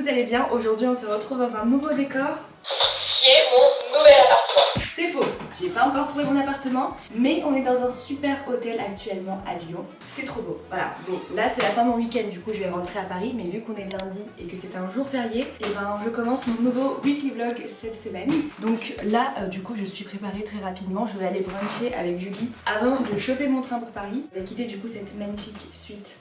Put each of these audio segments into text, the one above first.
vous allez bien. Aujourd'hui on se retrouve dans un nouveau décor qui est mon nouvel appartement. C'est faux, j'ai pas encore trouvé mon appartement, mais on est dans un super hôtel actuellement à Lyon. C'est trop beau, voilà. Bon, là c'est la fin de mon week-end, du coup je vais rentrer à Paris, mais vu qu'on est lundi et que c'est un jour férié, et ben je commence mon nouveau weekly vlog cette semaine. Donc là, du coup je suis préparée très rapidement, je vais aller bruncher avec Julie avant de choper mon train pour Paris. Je vais quitter du coup cette magnifique suite.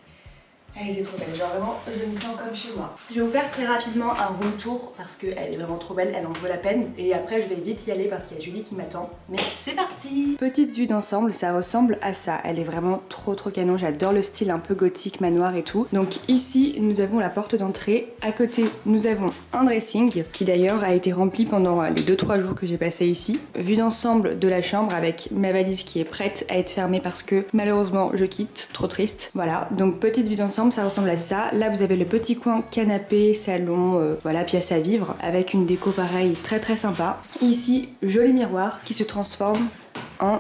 Elle était trop belle, genre vraiment je me sens comme chez moi. Je vais vous faire très rapidement un room tour parce qu'elle est vraiment trop belle, elle en vaut la peine. Et après je vais vite y aller parce qu'il y a Julie qui m'attend. Mais c'est parti! Petite vue d'ensemble, ça ressemble à ça. Elle est vraiment trop canon, j'adore le style un peu gothique, manoir et tout. Donc ici nous avons la porte d'entrée. À côté nous avons un dressing qui d'ailleurs a été rempli pendant les 2-3 jours que j'ai passé ici. Vue d'ensemble de la chambre avec ma valise qui est prête à être fermée parce que malheureusement je quitte, trop triste. Voilà, donc petite vue d'ensemble. Ça ressemble à ça. Là vous avez le petit coin canapé, salon, voilà, pièce à vivre avec une déco pareille très sympa. Ici, joli miroir qui se transforme en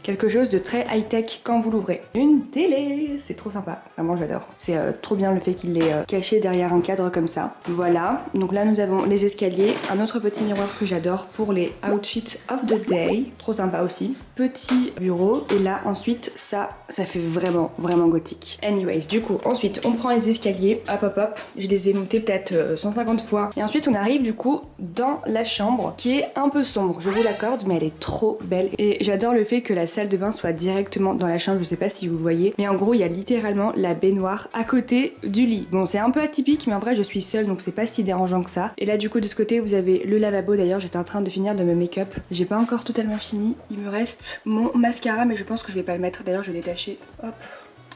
quelque chose de très high-tech quand vous l'ouvrez. Une télé, c'est trop sympa, vraiment j'adore. C'est trop bien le fait qu'il l'ait caché derrière un cadre comme ça. Voilà, donc là nous avons les escaliers, un autre petit miroir que j'adore pour les outfits of the day, trop sympa aussi. Petit bureau et là ensuite ça fait vraiment gothique. Anyways, du coup ensuite on prend les escaliers, hop, je les ai notés peut-être 150 fois. Et ensuite on arrive du coup dans la chambre qui est un peu sombre, je vous l'accorde, mais elle est trop belle. Et j'adore le fait que la salle de bain soit directement dans la chambre, je sais pas si vous voyez, mais en gros il y a littéralement la baignoire à côté du lit. Bon c'est un peu atypique mais en vrai je suis seule donc c'est pas si dérangeant que ça. Et là du coup de ce côté vous avez le lavabo, d'ailleurs j'étais en train de finir de me make-up, j'ai pas encore totalement fini, il me reste mon mascara mais je pense que je vais pas le mettre, d'ailleurs je vais détacher hop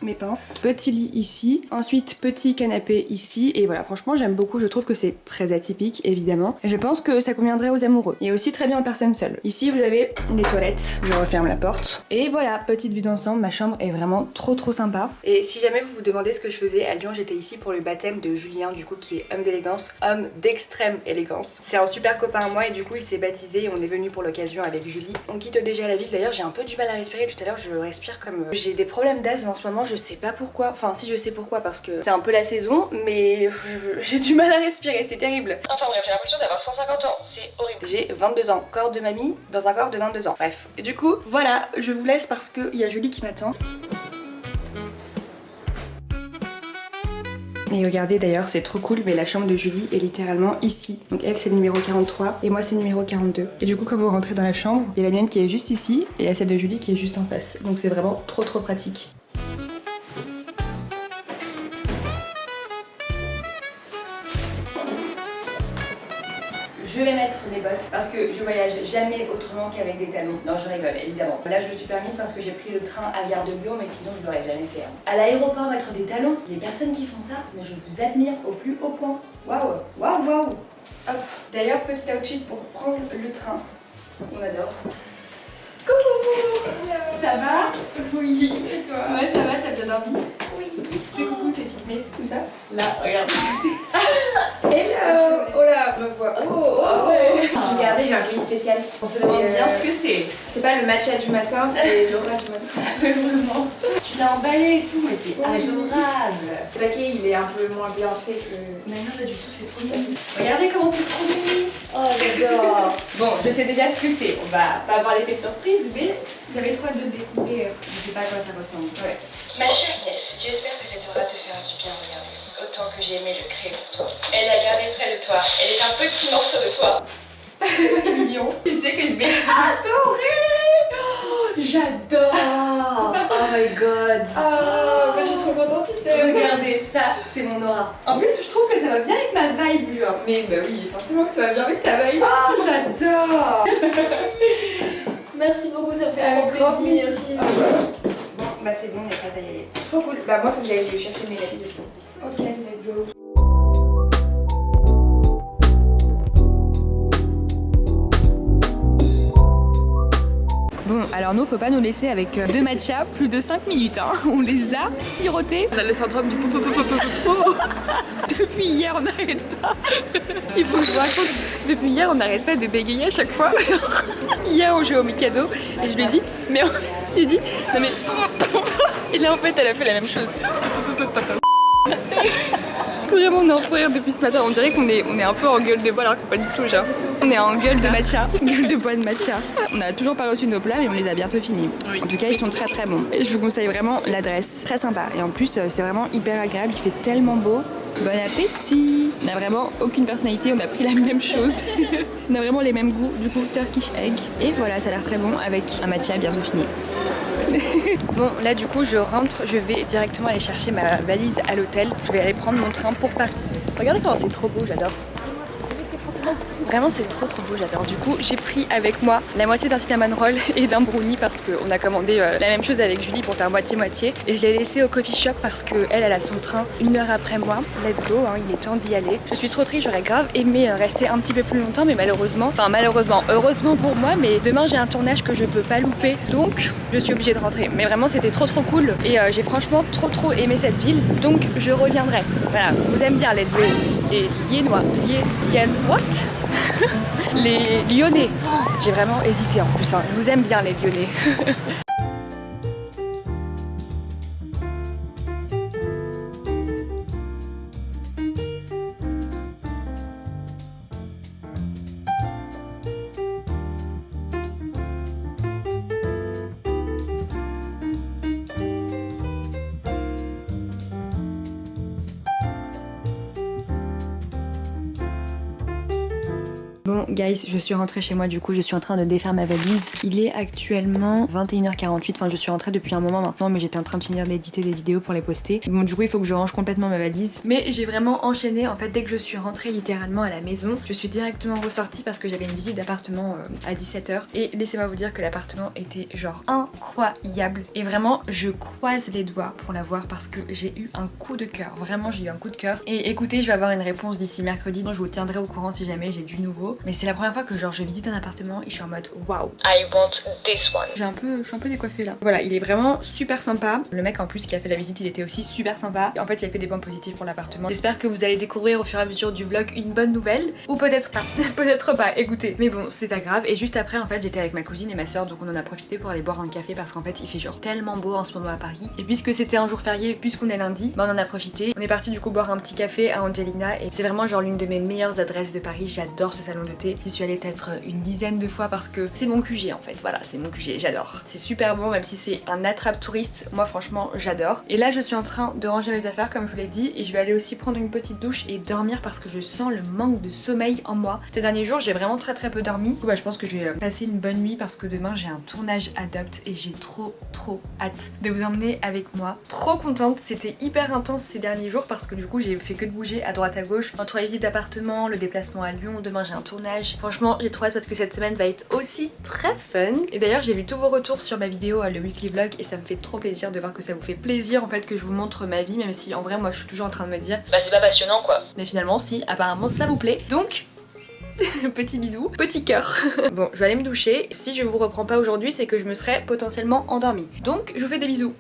mes pinces. Petit lit ici, ensuite petit canapé ici et voilà, franchement j'aime beaucoup, je trouve que c'est très atypique évidemment et je pense que ça conviendrait aux amoureux et aussi très bien aux personnes seules. Ici vous avez les toilettes, je referme la porte et voilà, petite vue d'ensemble, ma chambre est vraiment trop sympa. Et si jamais vous vous demandez ce que je faisais à Lyon, j'étais ici pour le baptême de Julien du coup qui est homme d'élégance, homme d'extrême élégance. C'est un super copain à moi et du coup il s'est baptisé et on est venu pour l'occasion avec Julie. On quitte déjà la ville, d'ailleurs j'ai un peu du mal à respirer, tout à l'heure je respire comme... J'ai des problèmes d'asthme en ce moment, je sais pas pourquoi, enfin si je sais pourquoi parce que c'est un peu la saison mais j'ai du mal à respirer, c'est terrible. Enfin bref, j'ai l'impression d'avoir 150 ans, c'est horrible. J'ai 22 ans, corps de mamie dans un corps de 22 ans. Bref, et du coup voilà, je vous laisse parce qu'il y a Julie qui m'attend. Et regardez d'ailleurs, c'est trop cool, mais la chambre de Julie est littéralement ici. Donc elle c'est le numéro 43 et moi c'est le numéro 42. Et du coup quand vous rentrez dans la chambre, il y a la mienne qui est juste ici et il y a celle de Julie qui est juste en face. Donc c'est vraiment trop pratique. Je vais mettre mes bottes parce que je voyage jamais autrement qu'avec des talons. Non, je rigole, évidemment. Là, je me suis permise parce que j'ai pris le train à Gare de Lyon, mais sinon, je l'aurais jamais fait. À l'aéroport, mettre des talons, les personnes qui font ça, mais je vous admire au plus haut point. Waouh. Hop. D'ailleurs, petit outfit pour prendre le train. On adore. Coucou. Ça va? Oui. Et toi? Ouais, ça va, t'as bien dormi? Oui. Fais coucou, t'es filmée. Où ça? Là, regarde. Hello! Oh là, me voix. Oh ouais. Regardez, j'ai un colis spécial. On se demande bien ce que c'est. C'est pas le matcha du matin, c'est l'aura du matin. Vraiment. Tu l'as emballé et tout, mais c'est adorable. Le paquet, il est un peu moins bien fait que... Mais non, pas du tout, c'est trop mignon. Regardez comment c'est trop mignon. Oh, j'adore. Bon, je sais déjà ce que c'est. On va pas avoir l'effet de surprise, mais j'avais trop hâte de le découvrir. Je sais pas à quoi ça ressemble. Ouais. Ma chère Inès, j'espère que cette aura te fera du bien, regarder. Autant que j'ai aimé le créer pour toi. Elle l'a gardé près de toi. Elle est un petit morceau de toi. C'est mignon. Tu sais que je vais adorer. J'adore. Oh my god. Oh, je suis trop contente si tu Regardez, ça, c'est mon aura. En plus, je trouve que ça va bien avec ma vibe, genre. Mais bah oui, forcément que ça va bien avec ta vibe. Oh, j'adore. Merci beaucoup, ça me fait trop plaisir. Bon, bah c'est bon, on est prête à y aller. Trop cool. Bah moi, faut que j'aille chercher mes valises aussi. Ok, let's go. Bon, alors nous, faut pas nous laisser avec deux matchas plus de 5 minutes, hein. On les a sirotés. On a le syndrome du popo. Depuis hier, on n'arrête pas. Il faut que je vous raconte, depuis hier, on n'arrête pas de bégayer à chaque fois. Hier, on jouait au Mikado et je lui ai dit, mais j'ai dit, non mais... Et là, en fait, elle a fait la même chose. Vraiment, on est en fou rire depuis ce matin. On dirait qu'on est un peu en gueule de bois alors que pas du tout, genre. On est en gueule de matcha, gueule de bois de matcha. On a toujours pas reçu nos plats, mais on les a bientôt finis. En tout cas, ils sont très très bons. Et je vous conseille vraiment l'adresse. Très sympa. Et en plus, c'est vraiment hyper agréable. Il fait tellement beau. Bon appétit! On n'a vraiment aucune personnalité, on a pris la même chose. On a vraiment les mêmes goûts, du coup Turkish egg. Et voilà, ça a l'air très bon avec un matcha bientôt fini. Bon, là du coup je rentre, je vais directement aller chercher ma valise à l'hôtel. Je vais aller prendre mon train pour Paris. Regardez comment c'est trop beau, j'adore. Vraiment c'est trop beau, j'adore. Du coup j'ai pris avec moi la moitié d'un cinnamon roll et d'un brownie parce qu'on a commandé la même chose avec Julie pour faire moitié-moitié. Et je l'ai laissé au coffee shop parce qu'elle a son train 1 heure après moi. Let's go, hein, il est temps d'y aller. Je suis trop triste, j'aurais grave aimé rester un petit peu plus longtemps mais malheureusement, heureusement pour moi, mais demain j'ai un tournage que je peux pas louper. Donc je suis obligée de rentrer. Mais vraiment c'était trop cool et j'ai franchement trop aimé cette ville. Donc je reviendrai. Voilà, je vous aime bien les Liénois. What? Les Lyonnais. J'ai vraiment hésité en plus, hein. Je vous aime bien les Lyonnais. Bon guys, je suis rentrée chez moi, du coup je suis en train de défaire ma valise. Il est actuellement 21h48, enfin je suis rentrée depuis un moment maintenant mais j'étais en train de finir d'éditer des vidéos pour les poster. Bon du coup il faut que je range complètement ma valise. Mais j'ai vraiment enchaîné en fait dès que je suis rentrée littéralement à la maison. Je suis directement ressortie parce que j'avais une visite d'appartement à 17h. Et laissez-moi vous dire que l'appartement était genre incroyable. Et vraiment je croise les doigts pour l'avoir parce que j'ai eu un coup de cœur. Vraiment j'ai eu un coup de cœur. Et écoutez, je vais avoir une réponse d'ici mercredi. Donc je vous tiendrai au courant si jamais j'ai du nouveau. Mais c'est la première fois que genre je visite un appartement et je suis en mode waouh, I want this one. Je suis un peu décoiffée là. Voilà, il est vraiment super sympa. Le mec en plus qui a fait la visite, il était aussi super sympa. Et en fait, il y a que des points positifs pour l'appartement. J'espère que vous allez découvrir au fur et à mesure du vlog une bonne nouvelle. Ou peut-être pas. Peut-être pas, écoutez. Mais bon, c'est pas grave. Et juste après, en fait, j'étais avec ma cousine et ma soeur. Donc on en a profité pour aller boire un café parce qu'en fait, il fait genre tellement beau en ce moment à Paris. Et puisque c'était un jour férié, puisqu'on est lundi, bah on en a profité. On est parti du coup boire un petit café à Angelina. Et c'est vraiment genre l'une de mes meilleures adresses de Paris. J'adore ce salon de thé. J'y suis allée peut-être une dizaine de fois parce que c'est mon QG en fait. Voilà, c'est mon QG, j'adore. C'est super bon, même si c'est un attrape touriste. Moi franchement, j'adore. Et là, je suis en train de ranger mes affaires comme je vous l'ai dit. Et je vais aller aussi prendre une petite douche et dormir parce que je sens le manque de sommeil en moi. Ces derniers jours, j'ai vraiment très peu dormi. Du coup, bah, je pense que je vais passer une bonne nuit parce que demain, j'ai un tournage Adopt et j'ai trop hâte de vous emmener avec moi. Trop contente. C'était hyper intense ces derniers jours parce que du coup, j'ai fait que de bouger à droite à gauche entre les visites d'appartement, le déplacement à Lyon. Demain, j'ai un tournage. Franchement, j'ai trop hâte parce que cette semaine va être aussi très fun. Et d'ailleurs, j'ai vu tous vos retours sur ma vidéo, le weekly vlog, et ça me fait trop plaisir de voir que ça vous fait plaisir en fait que je vous montre ma vie, même si en vrai, moi, je suis toujours en train de me dire bah c'est pas passionnant quoi. Mais finalement, si, apparemment, ça vous plaît. Donc petit bisou, petit cœur. Bon, je vais aller me doucher. Si je vous reprends pas aujourd'hui, c'est que je me serais potentiellement endormie. Donc, je vous fais des bisous.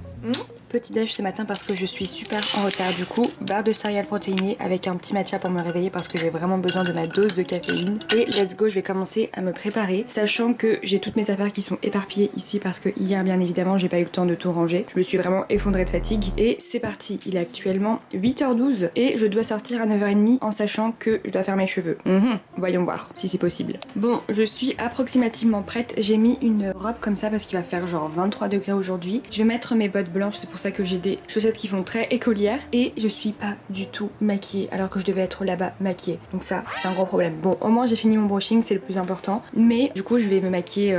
Petit déj ce matin parce que je suis super en retard. Du coup, barre de céréales protéinées avec un petit matcha pour me réveiller parce que j'ai vraiment besoin de ma dose de caféine. Et let's go, je vais commencer à me préparer, sachant que j'ai toutes mes affaires qui sont éparpillées ici parce que hier, bien évidemment, j'ai pas eu le temps de tout ranger. Je me suis vraiment effondrée de fatigue. Et c'est parti, il est actuellement 8h12 et je dois sortir à 9h30 en sachant que je dois faire mes cheveux. Voyons voir si c'est possible. Bon, je suis approximativement prête. J'ai mis une robe comme ça parce qu'il va faire genre 23 degrés aujourd'hui. Je vais mettre mes bottes blanches, c'est pour ça que j'ai des chaussettes qui font très écolière et je suis pas du tout maquillée alors que je devais être là-bas maquillée. Donc ça, c'est un gros problème. Bon, au moins j'ai fini mon brushing, c'est le plus important. Mais du coup, je vais me maquiller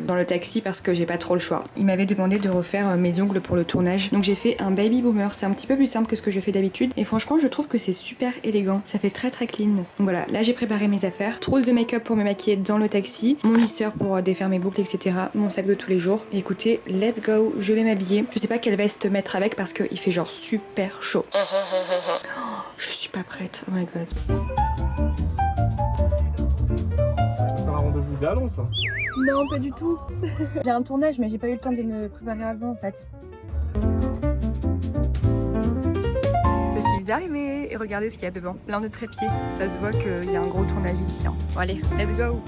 dans le taxi parce que j'ai pas trop le choix. Il m'avait demandé de refaire mes ongles pour le tournage. Donc j'ai fait un baby boomer. C'est un petit peu plus simple que ce que je fais d'habitude. Et franchement, je trouve que c'est super élégant. Ça fait très clean. Donc voilà, là j'ai préparé mes affaires. Trousse de make-up pour me maquiller dans le taxi. Mon lisseur pour défaire mes boucles, etc. Mon sac de tous les jours. Et écoutez, let's go. Je vais m'habiller. Je sais pas quelle veste mettre avec parce qu'il fait genre super chaud. Oh, je suis pas prête, oh my god. C'est un rendez-vous d'allons ça? Non, pas du tout. J'ai un tournage mais j'ai pas eu le temps de me préparer avant en fait. Je suis arrivée et regardez ce qu'il y a devant. Plein de trépieds. Ça se voit qu'il y a un gros tournage ici. Hein. Bon allez, let's go.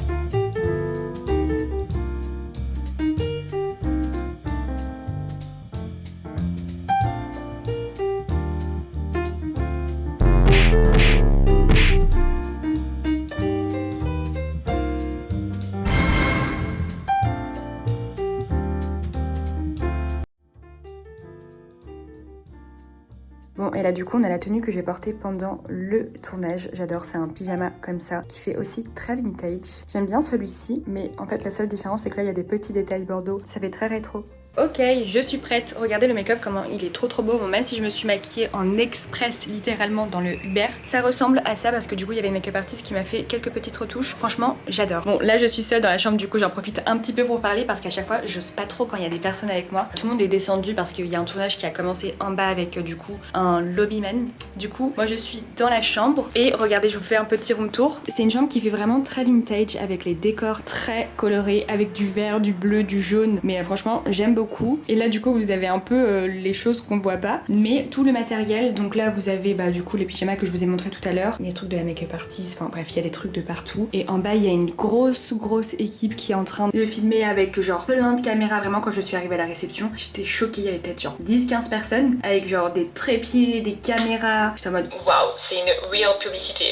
Bon, et là du coup on a la tenue que j'ai portée pendant le tournage. J'adore, c'est un pyjama comme ça qui fait aussi très vintage. J'aime bien celui-ci, mais en fait la seule différence c'est que là il y a des petits détails bordeaux. Ça fait très rétro. Ok, je suis prête. Regardez le make-up, comment il est trop beau. Bon, même si je me suis maquillée en express littéralement dans le Uber, ça ressemble à ça parce que du coup il y avait une make-up artiste qui m'a fait quelques petites retouches. Franchement, j'adore. Bon, là je suis seule dans la chambre, du coup j'en profite un petit peu pour parler parce qu'à chaque fois j'ose pas trop quand il y a des personnes avec moi. Tout le monde est descendu parce qu'il y a un tournage qui a commencé en bas avec du coup un lobbyman. Du coup, moi je suis dans la chambre et regardez, je vous fais un petit room tour. C'est une chambre qui fait vraiment très vintage avec les décors très colorés, avec du vert, du bleu, du jaune. Mais franchement, j'aime beaucoup. Et là du coup vous avez un peu les choses qu'on voit pas, mais tout le matériel. Donc là vous avez du coup les pyjamas que je vous ai montré tout à l'heure, les trucs de la make-up artist, enfin bref il y a des trucs de partout. Et en bas il y a une grosse équipe qui est en train de le filmer avec genre plein de caméras. Vraiment quand je suis arrivée à la réception j'étais choquée, il y avait peut-être genre 10-15 personnes avec genre des trépieds, des caméras. J'étais en mode waouh, c'est une real publicité.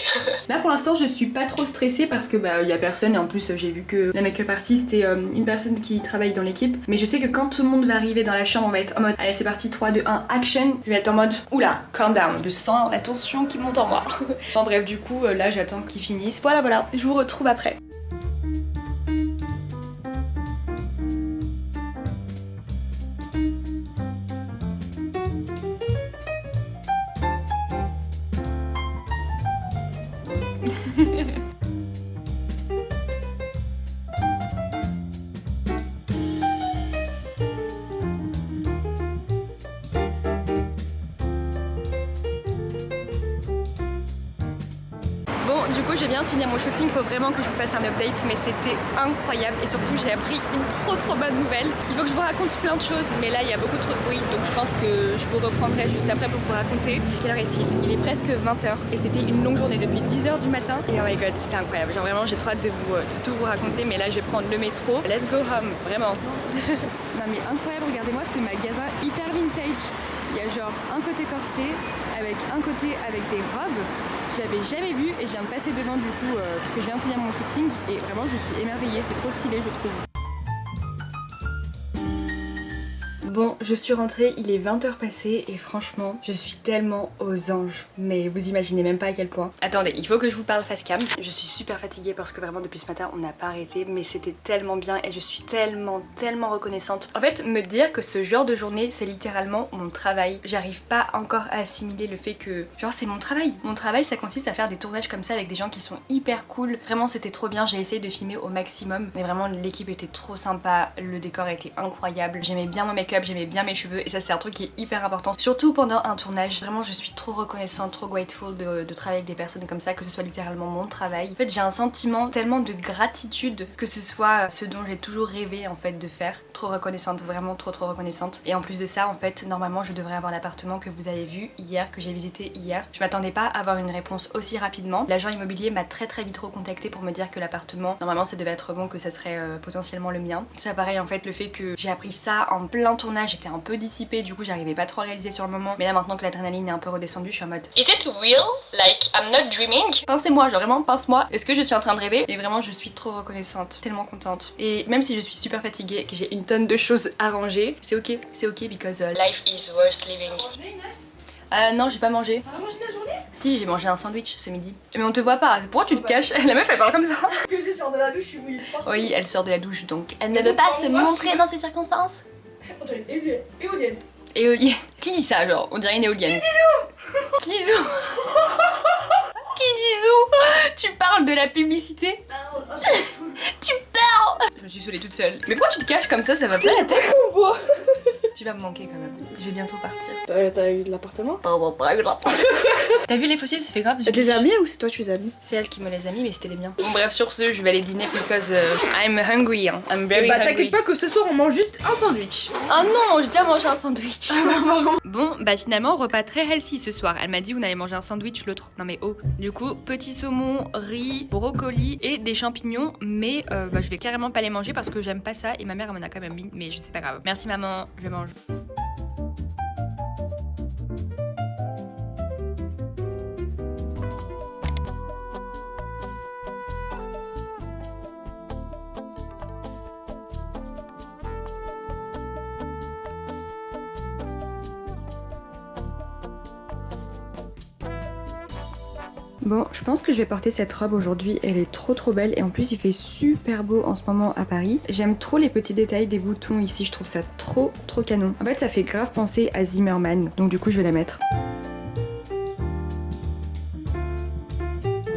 Là pour l'instant je suis pas trop stressée parce que il y a personne et en plus j'ai vu que la make-up artist est une personne qui travaille dans l'équipe. Mais je sais que quand tout le monde va arriver dans la chambre on va être en mode allez c'est parti 3, 2, 1 action. Je vais être en mode oula calm down, je sens la tension qui monte en moi. Bon bref du coup là j'attends qu'ils finissent. Voilà, je vous retrouve après. Bon, du coup, je viens de finir mon shooting, faut vraiment que je vous fasse un update, mais c'était incroyable et surtout j'ai appris une trop bonne nouvelle. Il faut que je vous raconte plein de choses, mais là il y a beaucoup trop de bruit, donc je pense que je vous reprendrai juste après pour vous raconter. Quelle heure est-il? Il est presque 20h et c'était une longue journée depuis 10h du matin. Et oh my god, c'était incroyable. Genre vraiment, j'ai trop hâte de tout vous raconter, mais là je vais prendre le métro. Let's go home, vraiment. Non mais incroyable, regardez-moi ce magasin hyper vintage. Il y a genre un côté corset avec un côté avec des robes. J'avais jamais vu et je viens de passer devant du coup parce que je viens de finir mon shooting et vraiment je suis émerveillée, c'est trop stylé je trouve. Bon, je suis rentrée, il est 20h passé et franchement, je suis tellement aux anges. Mais vous imaginez même pas à quel point. Attendez, il faut que je vous parle face cam. Je suis super fatiguée parce que vraiment depuis ce matin, on n'a pas arrêté. Mais c'était tellement bien et je suis tellement reconnaissante. En fait, me dire que ce genre de journée, c'est littéralement mon travail. J'arrive pas encore à assimiler le fait que, genre, c'est mon travail. Mon travail, ça consiste à faire des tournages comme ça avec des gens qui sont hyper cool. Vraiment, c'était trop bien. J'ai essayé de filmer au maximum. Mais vraiment, l'équipe était trop sympa. Le décor était incroyable. J'aimais bien mon make-up. J'aimais bien mes cheveux et ça c'est un truc qui est hyper important, surtout pendant un tournage. Vraiment je suis trop reconnaissante, trop grateful de travailler avec des personnes comme ça, que ce soit littéralement mon travail. En fait j'ai un sentiment tellement de gratitude que ce soit ce dont j'ai toujours rêvé en fait de faire. Trop reconnaissante, vraiment trop reconnaissante. Et en plus de ça en fait normalement je devrais avoir l'appartement que vous avez vu hier, que j'ai visité hier. Je m'attendais pas à avoir une réponse aussi rapidement. L'agent immobilier m'a très vite recontacté pour me dire que l'appartement normalement ça devait être bon, que ça serait potentiellement le mien. Ça pareil en fait le fait que j'ai appris ça en plein tournage, j'étais un peu dissipée, du coup j'arrivais pas trop à réaliser sur le moment. Mais là maintenant que l'adrénaline est un peu redescendue, je suis en mode Is it real? Like I'm not dreaming? pincez-moi, genre vraiment pince-moi. Est-ce que je suis en train de rêver? Et vraiment je suis trop reconnaissante, tellement contente. Et même si je suis super fatiguée, que j'ai une tonne de choses à ranger, c'est ok because Life is worth living. non j'ai pas mangé. T'as mangé la journée? Si, j'ai mangé un sandwich ce midi. Mais on te voit pas, pourquoi tu te caches? La meuf elle parle comme ça. Que je sors de la douche, je suis mouillée. Oui, elle sort de la douche donc elle ne veut pas se montrer dans ces circonstances. On dirait une éolienne. Éolienne. Qui dit ça genre? On dirait une éolienne. Qui dit zou? Qui dit zou? Tu parles de la publicité? Tu parles? Je me suis saoulée toute seule. Mais pourquoi tu te caches comme ça va pas la tête? On voit. Tu vas me manquer quand même. Je vais bientôt partir. T'as eu de l'appartement? T'as vu les fossiles? Ça fait grave. Tu les as mis ou c'est toi tu les as mis? C'est elle qui me les a mis mais c'était les miens. Bon bref sur ce je vais aller dîner because I'm hungry. Hein. I'm very Bah hungry. t'inquiète pas que ce soir on mange juste un sandwich. Oh non, j'ai déjà mangé un sandwich. Bon, bah finalement, repas très healthy ce soir. Elle m'a dit, on allait manger un sandwich, l'autre. Non mais oh. Du coup, petit saumon, riz, brocoli et des champignons. Mais je vais carrément pas les manger parce que j'aime pas ça. Et ma mère, elle m'en a quand même mis. Mais c'est pas grave. Merci maman, je mange. Bon, je pense que je vais porter cette robe aujourd'hui, elle est trop belle et en plus il fait super beau en ce moment à Paris. J'aime trop les petits détails des boutons ici, je trouve ça trop canon. En fait ça fait grave penser à Zimmerman, donc du coup je vais la mettre.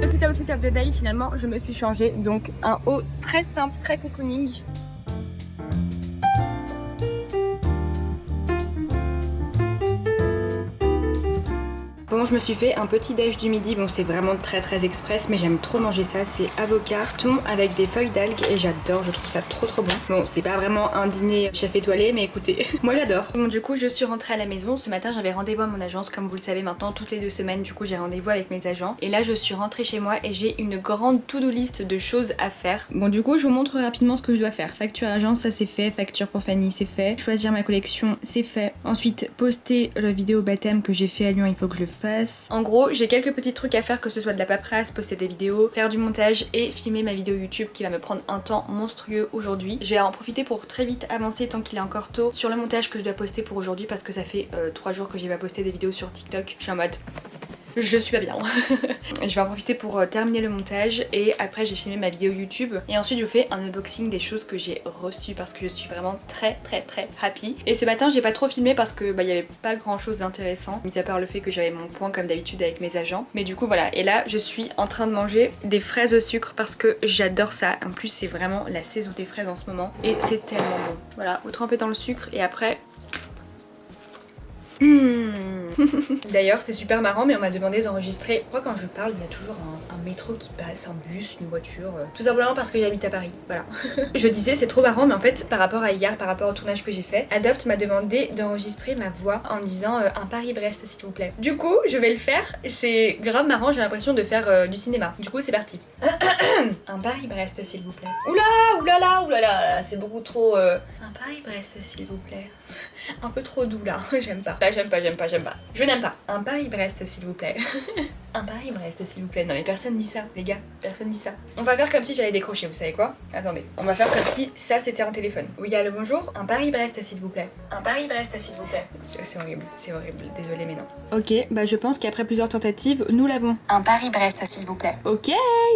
Petit outfit of the day, finalement je me suis changée, donc un haut très simple, très cocooning. Bon, je me suis fait un petit déj du midi, bon c'est vraiment très express mais j'aime trop manger ça, c'est avocat, thon avec des feuilles d'algues et j'adore, je trouve ça trop bon. Bon, c'est pas vraiment un dîner chef étoilé mais écoutez, moi j'adore. Bon du coup je suis rentrée à la maison, ce matin j'avais rendez-vous à mon agence comme vous le savez maintenant toutes les 2 semaines, du coup j'ai rendez-vous avec mes agents et là je suis rentrée chez moi et j'ai une grande to-do list de choses à faire. Bon du coup je vous montre rapidement ce que je dois faire. Facture agence, ça c'est fait, facture pour Fanny c'est fait, choisir ma collection c'est fait, ensuite poster la vidéo baptême que j'ai fait à Lyon, il faut que je le fasse. En gros j'ai quelques petits trucs à faire, que ce soit de la paperasse, poster des vidéos, faire du montage et filmer ma vidéo YouTube qui va me prendre un temps monstrueux aujourd'hui. Je vais en profiter pour très vite avancer tant qu'il est encore tôt sur le montage que je dois poster pour aujourd'hui parce que ça fait 3 jours que j'ai pas posté des vidéos sur TikTok. Je suis en mode... je suis pas bien. Je vais en profiter pour terminer le montage et après j'ai filmé ma vidéo YouTube et ensuite je vous fais un unboxing des choses que j'ai reçues parce que je suis vraiment très happy. Et ce matin j'ai pas trop filmé parce que il y avait pas grand chose d'intéressant, mis à part le fait que j'avais mon point comme d'habitude avec mes agents. Mais du coup voilà, et là je suis en train de manger des fraises au sucre parce que j'adore ça. En plus c'est vraiment la saison des fraises en ce moment et c'est tellement bon. Voilà, vous trempez dans le sucre et après... D'ailleurs c'est super marrant mais on m'a demandé d'enregistrer. Pourquoi quand je parle il y a toujours un métro qui passe, un bus, une voiture, tout simplement parce que j'habite à Paris, voilà. Je disais c'est trop marrant mais en fait par rapport à hier, par rapport au tournage que j'ai fait, Adopt m'a demandé d'enregistrer ma voix en disant un Paris-Brest s'il vous plaît. Du coup je vais le faire et c'est grave marrant, j'ai l'impression de faire du cinéma. Du coup c'est parti. Un Paris-Brest s'il vous plaît. Oulala, c'est beaucoup trop... Un Paris-Brest s'il vous plaît. Un peu trop doux là, j'aime pas. J'aime pas. Je n'aime pas. Un Paris-Brest s'il vous plaît. Un Paris-Brest s'il vous plaît. Non mais personne dit ça, les gars. Personne dit ça. On va faire comme si j'allais décrocher, vous savez quoi? Attendez. On va faire comme si ça c'était un téléphone. Oui, allô, bonjour. Un Paris-Brest s'il vous plaît. Un Paris-Brest s'il vous plaît. C'est horrible, c'est horrible. Désolée mais non. Ok, bah je pense qu'après plusieurs tentatives, nous l'avons. Un Paris-Brest s'il vous plaît. Ok,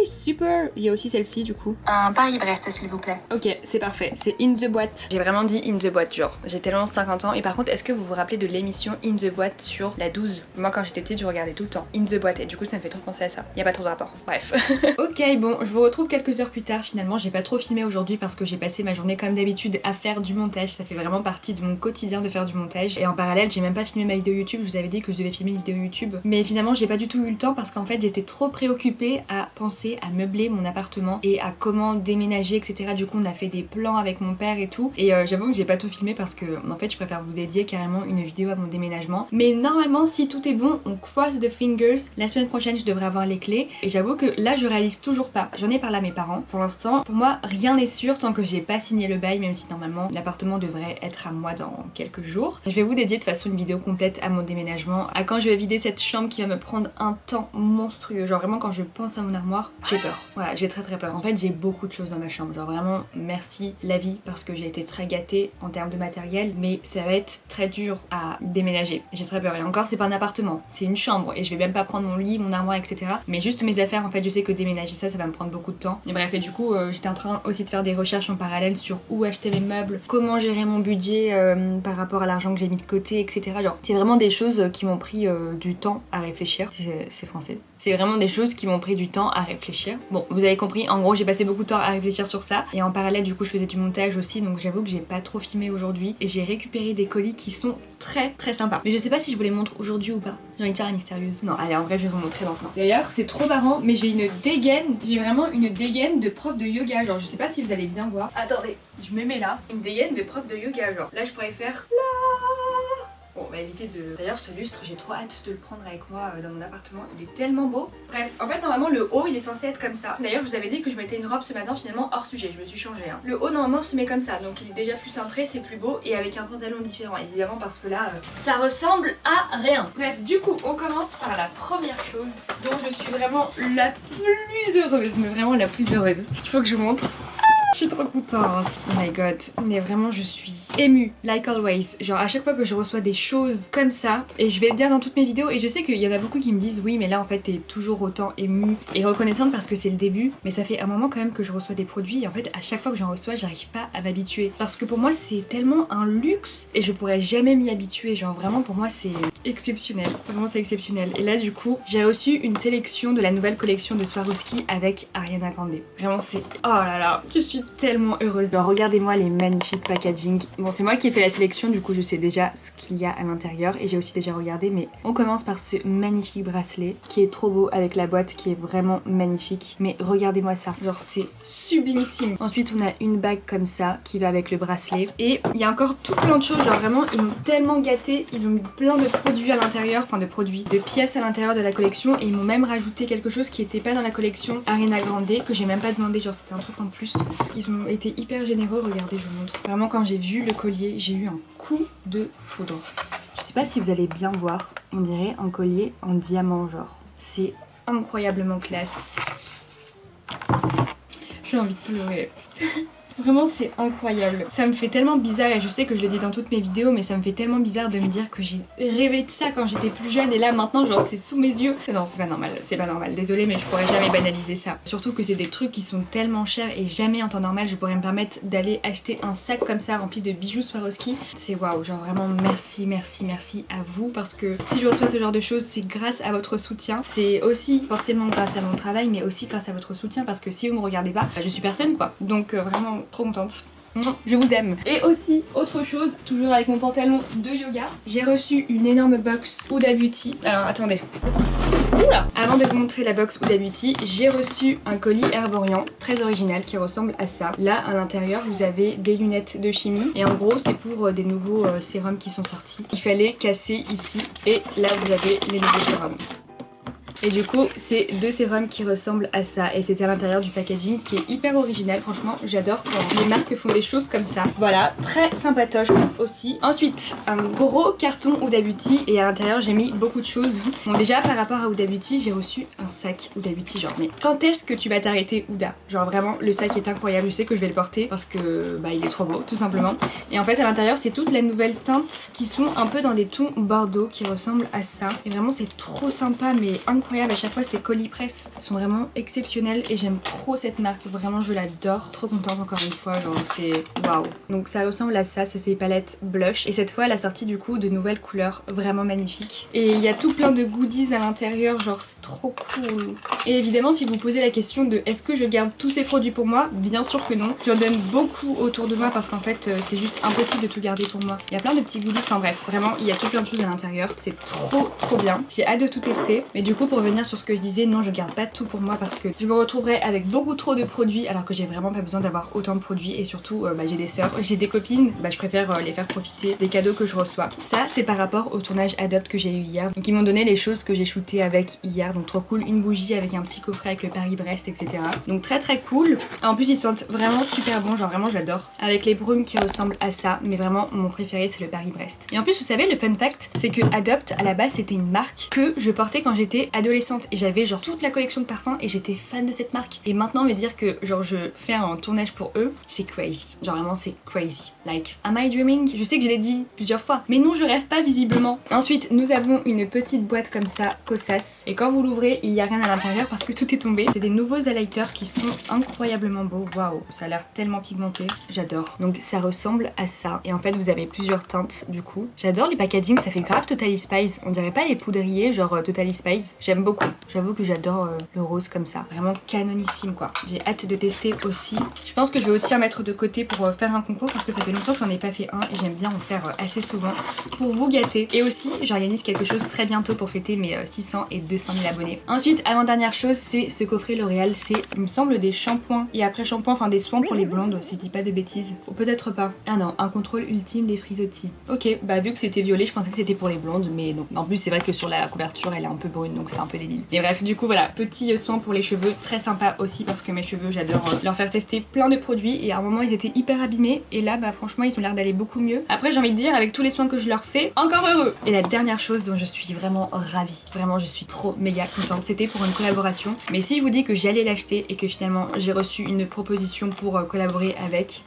super. Il y a aussi celle-ci du coup. Un Paris-Brest s'il vous plaît. Ok, c'est parfait. C'est In The Boîte. J'ai vraiment dit In The Boîte, genre. J'ai tellement 50 ans. Et par contre, est-ce que vous vous rappelez de l'émission In The Boîte sur la 12? Moi quand j'étais petite, je regardais tout le temps In The Boîte et du coup ça me fait trop penser à ça. Y a pas trop de rapport. Bref. Ok, bon, je vous retrouve quelques heures plus tard. Finalement, j'ai pas trop filmé aujourd'hui parce que j'ai passé ma journée comme d'habitude à faire du montage. Ça fait vraiment partie de mon quotidien de faire du montage. Et en parallèle, j'ai même pas filmé ma vidéo YouTube. Je vous avais dit que je devais filmer une vidéo YouTube. Mais finalement, j'ai pas du tout eu le temps parce qu'en fait, j'étais trop préoccupée à penser à meubler mon appartement et à comment déménager, etc. Du coup, on a fait des plans avec mon père et tout. Et j'avoue que j'ai pas tout filmé parce que en fait, je préfère vous dédier carrément une vidéo à mon déménagement. Mais normalement, si tout est bon, on croise the fingers. La semaine prochaine, je devrais avoir les clés. Et j'avoue que là, je réalise toujours pas. J'en ai parlé à mes parents. Pour l'instant, pour moi, rien n'est sûr tant que j'ai pas signé le bail, même si normalement, l'appartement devrait être à moi dans quelques jours. Je vais vous dédier de toute façon une vidéo complète à mon déménagement, à quand je vais vider cette chambre qui va me prendre un temps monstrueux. Genre vraiment, quand je pense à mon armoire, j'ai peur. Voilà, j'ai très peur. En fait, j'ai beaucoup de choses dans ma chambre. Genre vraiment, merci la vie parce que j'ai été très gâtée en termes de matériel, mais ça va être très dur à déménager. J'ai très peur. Et encore, c'est pas un appartement, c'est une chambre et je vais même pas prendre mon lit, mon armoire, etc. Mais juste mes affaires, en fait, je sais que déménager ça va me prendre beaucoup de temps. Et bref, et du coup, j'étais en train aussi de faire des recherches en parallèle sur où acheter mes meubles, comment gérer mon budget par rapport à l'argent que j'ai mis de côté, etc. Genre, c'est vraiment des choses qui m'ont pris du temps à réfléchir. C'est français. C'est vraiment des choses qui m'ont pris du temps à réfléchir. Bon, vous avez compris, en gros, j'ai passé beaucoup de temps à réfléchir sur ça. Et en parallèle, du coup, je faisais du montage aussi, donc j'avoue que j'ai pas trop filmé aujourd'hui. Et j'ai récupéré des colis qui sont très sympas. Mais je sais pas si je vous les montre aujourd'hui ou pas. J'ai envie de faire la mystérieuse. Non, allez, en vrai, je vais vous montrer maintenant. D'ailleurs, c'est trop marrant, mais j'ai une dégaine. J'ai vraiment une dégaine de prof de yoga. Genre, je sais pas si vous allez bien voir. Attendez, je me mets là. Une dégaine de prof de yoga. Genre, là, je pourrais faire là. Bon, on va éviter de... D'ailleurs, ce lustre, j'ai trop hâte de le prendre avec moi dans mon appartement. Il est tellement beau. Bref, en fait, normalement, le haut, il est censé être comme ça. D'ailleurs, je vous avais dit que je mettais une robe ce matin, finalement, hors sujet. Je me suis changée. Hein. Le haut, normalement, se met comme ça. Donc, il est déjà plus cintré, c'est plus beau. Et avec un pantalon différent, évidemment, parce que là, ça ressemble à rien. Bref, du coup, on commence par la première chose dont je suis vraiment la plus heureuse. Mais vraiment la plus heureuse. Il faut que je vous montre. Je suis trop contente. Oh my god. Mais vraiment, je suis émue, like always. Genre à chaque fois que je reçois des choses comme ça, et je vais le dire dans toutes mes vidéos, et je sais qu'il y en a beaucoup qui me disent oui mais là en fait t'es toujours autant émue et reconnaissante parce que c'est le début, mais ça fait un moment quand même que je reçois des produits et en fait à chaque fois que j'en reçois j'arrive pas à m'habituer. Parce que pour moi c'est tellement un luxe et je pourrais jamais m'y habituer, genre vraiment pour moi c'est exceptionnel, vraiment c'est exceptionnel. Et là du coup j'ai reçu une sélection de la nouvelle collection de Swarovski avec Ariana Grande. Vraiment c'est... oh là là, je suis tellement heureuse. Alors regardez-moi les magnifiques packaging. Bon c'est moi qui ai fait la sélection, du coup je sais déjà ce qu'il y a à l'intérieur et j'ai aussi déjà regardé, mais on commence par ce magnifique bracelet qui est trop beau avec la boîte qui est vraiment magnifique. Mais regardez-moi ça, genre c'est sublimissime. Ensuite on a une bague comme ça qui va avec le bracelet et il y a encore tout plein de choses, genre vraiment ils m'ont tellement gâté, ils ont mis plein de produits à l'intérieur, enfin de pièces à l'intérieur de la collection et ils m'ont même rajouté quelque chose qui était pas dans la collection Ariana Grande que j'ai même pas demandé, genre c'était un truc en plus. Ils ont été hyper généreux, regardez je vous montre. Vraiment quand j'ai vu le collier j'ai eu un coup de foudre. Je sais pas si vous allez bien voir, on dirait un collier en diamant genre. C'est incroyablement classe. J'ai envie de pleurer. Vraiment c'est incroyable. Ça me fait tellement bizarre et je sais que je le dis dans toutes mes vidéos mais ça me fait tellement bizarre de me dire que j'ai rêvé de ça quand j'étais plus jeune et là maintenant genre c'est sous mes yeux. Non c'est pas normal, c'est pas normal. Désolée mais je pourrais jamais banaliser ça. Surtout que c'est des trucs qui sont tellement chers et jamais en temps normal je pourrais me permettre d'aller acheter un sac comme ça rempli de bijoux Swarovski. C'est waouh, genre vraiment merci, merci, merci à vous parce que si je reçois ce genre de choses c'est grâce à votre soutien. C'est aussi forcément grâce à mon travail mais aussi grâce à votre soutien parce que si vous me regardez pas, je suis personne quoi. Donc vraiment trop contente. Je vous aime. Et aussi, autre chose, toujours avec mon pantalon de yoga, j'ai reçu une énorme box Huda Beauty. Alors attendez. Oula. Avant de vous montrer la box Huda Beauty, j'ai reçu un colis Herborian très original qui ressemble à ça. Là, à l'intérieur, vous avez des lunettes de chimie et en gros, c'est pour des nouveaux sérums qui sont sortis. Il fallait casser ici et là, vous avez les nouveaux sérums. Et du coup c'est deux sérums qui ressemblent à ça et c'était à l'intérieur du packaging qui est hyper original, franchement j'adore quand les marques font des choses comme ça. Voilà, très sympatoche aussi. Ensuite un gros carton Huda Beauty et à l'intérieur j'ai mis beaucoup de choses. Bon déjà par rapport à Huda Beauty j'ai reçu un sac Huda Beauty, genre mais quand est-ce que tu vas t'arrêter Huda? Genre vraiment le sac est incroyable, je sais que je vais le porter parce que bah il est trop beau tout simplement. Et en fait à l'intérieur c'est toutes les nouvelles teintes qui sont un peu dans des tons bordeaux qui ressemblent à ça. Et vraiment c'est trop sympa mais incroyable. À chaque fois ces colis presse sont vraiment exceptionnels et j'aime trop cette marque, vraiment je l'adore, trop contente encore une fois, genre c'est waouh. Donc ça ressemble à ça, c'est ces palettes blush et cette fois elle a sorti du coup de nouvelles couleurs vraiment magnifiques et il y a tout plein de goodies à l'intérieur, genre c'est trop cool. Et évidemment si vous posez la question de est-ce que je garde tous ces produits pour moi, bien sûr que non, j'en donne beaucoup autour de moi parce qu'en fait c'est juste impossible de tout garder pour moi. Il y a plein de petits goodies, enfin bref, vraiment il y a tout plein de choses à l'intérieur, c'est trop bien, j'ai hâte de tout tester. Mais du coup pour revenir sur ce que je disais, non je garde pas tout pour moi parce que je me retrouverai avec beaucoup trop de produits alors que j'ai vraiment pas besoin d'avoir autant de produits et surtout j'ai des sœurs, j'ai des copines, je préfère les faire profiter des cadeaux que je reçois. Ça c'est par rapport au tournage Adopt que j'ai eu hier, donc ils m'ont donné les choses que j'ai shootées avec hier, donc trop cool, une bougie avec un petit coffret avec le Paris-Brest etc. Donc très cool. En plus ils sentent vraiment super bon, genre vraiment j'adore, avec les brumes qui ressemblent à ça, mais vraiment mon préféré c'est le Paris-Brest. Et en plus vous savez le fun fact c'est que Adopt à la base c'était une marque que je portais quand j'étais adolescente et j'avais genre toute la collection de parfums et j'étais fan de cette marque et maintenant me dire que genre je fais un tournage pour eux c'est crazy, genre vraiment c'est crazy. Like am I dreaming? Je sais que je l'ai dit plusieurs fois mais non je rêve pas visiblement. Ensuite nous avons une petite boîte comme ça Kosas et quand vous l'ouvrez il y a rien à l'intérieur parce que tout est tombé. C'est des nouveaux highlighters qui sont incroyablement beaux, waouh ça a l'air tellement pigmenté, j'adore. Donc ça ressemble à ça et en fait vous avez plusieurs teintes du coup. J'adore les packaging, ça fait grave Totally Spice, on dirait pas les poudriers genre Totally Spice, j'aime beaucoup. J'avoue que j'adore le rose comme ça, vraiment canonissime quoi. J'ai hâte de tester aussi. Je pense que je vais aussi en mettre de côté pour faire un concours parce que ça fait longtemps que j'en ai pas fait un et j'aime bien en faire assez souvent pour vous gâter. Et aussi j'organise quelque chose très bientôt pour fêter mes 600 et 200 000 abonnés. Ensuite avant-dernière chose c'est ce coffret L'Oréal, c'est il me semble des shampoings et après shampoing, enfin des soins pour les blondes si je dis pas de bêtises. Ou peut-être pas. Ah non, un contrôle ultime des frisottis. Ok, bah vu que c'était violet je pensais que c'était pour les blondes mais non. En plus c'est vrai que sur la couverture elle est un peu brune donc c'est un peu débile. Mais bref du coup voilà, petit soin pour les cheveux, très sympa aussi parce que mes cheveux j'adore leur faire tester plein de produits et à un moment ils étaient hyper abîmés et là bah franchement ils ont l'air d'aller beaucoup mieux. Après j'ai envie de dire avec tous les soins que je leur fais, encore heureux. Et la dernière chose dont je suis vraiment ravie, vraiment je suis trop méga contente, c'était pour une collaboration. Mais si je vous dis que j'allais l'acheter et que finalement j'ai reçu une proposition pour collaborer avec,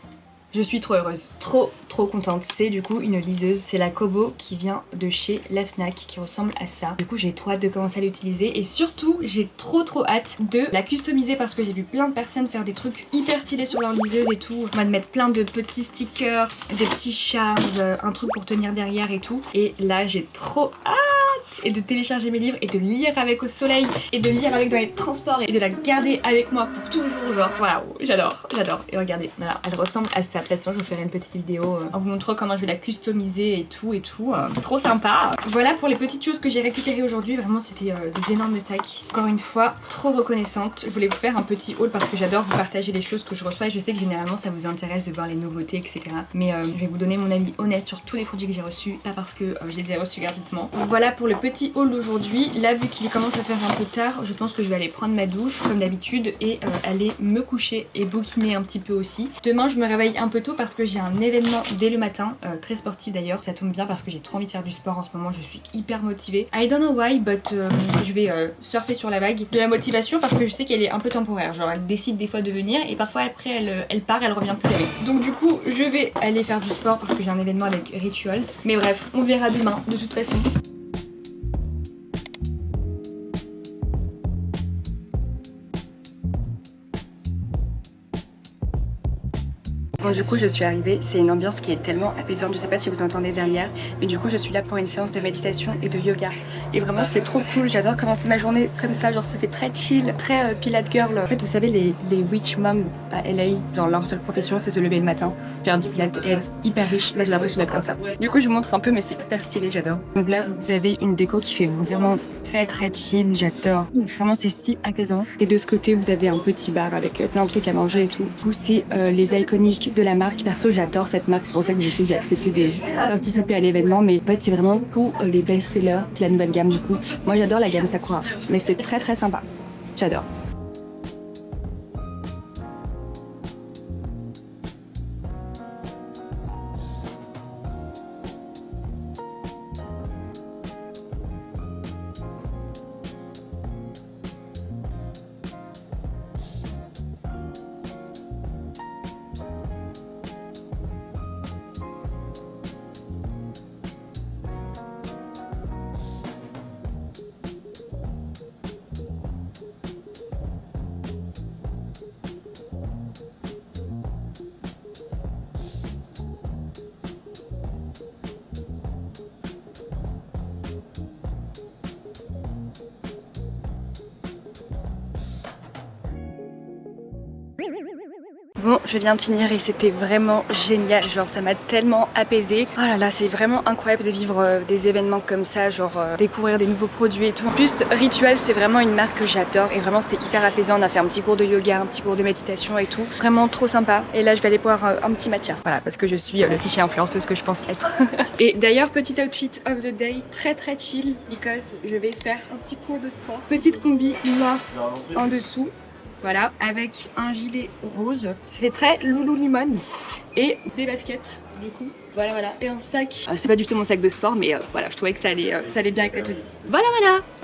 Je suis trop heureuse, trop contente. C'est du coup une liseuse, c'est la Kobo qui vient de chez la Fnac qui ressemble à ça. Du coup j'ai trop hâte de commencer à l'utiliser et surtout j'ai trop hâte de la customiser parce que j'ai vu plein de personnes faire des trucs hyper stylés sur leur liseuse et tout. On va mettre plein de petits stickers, des petits charms, un truc pour tenir derrière et tout. Et là j'ai trop hâte et de télécharger mes livres et de lire avec au soleil et de lire avec dans les transports et de la garder avec moi pour toujours. Genre voilà, j'adore. Et regardez, voilà, elle ressemble à ça. De toute façon je vous ferai une petite vidéo en vous montrant comment je vais la customiser et tout. Trop sympa. Voilà pour les petites choses que j'ai récupérées aujourd'hui. Vraiment c'était des énormes sacs. Encore une fois, trop reconnaissante. Je voulais vous faire un petit haul parce que j'adore vous partager les choses que je reçois et je sais que généralement ça vous intéresse de voir les nouveautés, etc. Mais je vais vous donner mon avis honnête sur tous les produits que j'ai reçus, pas parce que je les ai reçus gratuitement. Voilà pour le petit haul d'aujourd'hui. Là vu qu'il commence à faire un peu tard, je pense que je vais aller prendre ma douche comme d'habitude et aller me coucher et bouquiner un petit peu aussi. Demain je me réveille un peu tôt parce que j'ai un événement dès le matin, très sportif d'ailleurs. Ça tombe bien parce que j'ai trop envie de faire du sport en ce moment, je suis hyper motivée. I don't know why but je vais surfer sur la vague de la motivation parce que je sais qu'elle est un peu temporaire. Genre elle décide des fois de venir et parfois après elle part, elle revient plus jamais. Donc du coup je vais aller faire du sport parce que j'ai un événement avec Rituals. Mais bref, on verra demain de toute façon. Bon du coup je suis arrivée, c'est une ambiance qui est tellement apaisante, je sais pas si vous entendez derrière, mais du coup je suis là pour une séance de méditation et de yoga. Et vraiment c'est trop cool, j'adore commencer ma journée comme ça, genre ça fait très chill, très Pilate Girl. En fait vous savez les witch moms à LA, genre leur seule profession c'est se lever le matin, faire du Pilate et être hyper riche, là j'ai l'impression d'être comme ça. Du coup je vous montre un peu mais c'est hyper stylé, j'adore. Donc là vous avez une déco qui fait vraiment très chill, j'adore. Vraiment c'est si apaisant. Et de ce côté vous avez un petit bar avec plein de trucs à manger et tout. Du coup c'est les iconiques de la marque. Perso j'adore cette marque, c'est pour ça que j'ai accepté de participer à l'événement, mais en fait c'est vraiment tous les best-sellers, c'est la nouvelle gamme du coup. Moi j'adore la gamme Sakura, mais c'est très sympa, j'adore. Bon, je viens de finir et c'était vraiment génial, genre ça m'a tellement apaisée. Oh là là, c'est vraiment incroyable de vivre des événements comme ça, genre découvrir des nouveaux produits et tout. En plus, Ritual c'est vraiment une marque que j'adore et vraiment c'était hyper apaisant. On a fait un petit cours de yoga, un petit cours de méditation et tout. Vraiment trop sympa. Et là je vais aller boire un petit matcha. Voilà, parce que je suis le cliché influenceuse que je pense être. Et d'ailleurs, petit outfit of the day, très chill, because je vais faire un petit cours de sport. Petite combi noire en dessous. Voilà, avec un gilet rose. Ça fait très Lululemon. Et des baskets, du coup. Voilà. Et un sac. C'est pas du tout mon sac de sport, mais voilà, je trouvais que ça allait bien avec la tenue. Voilà.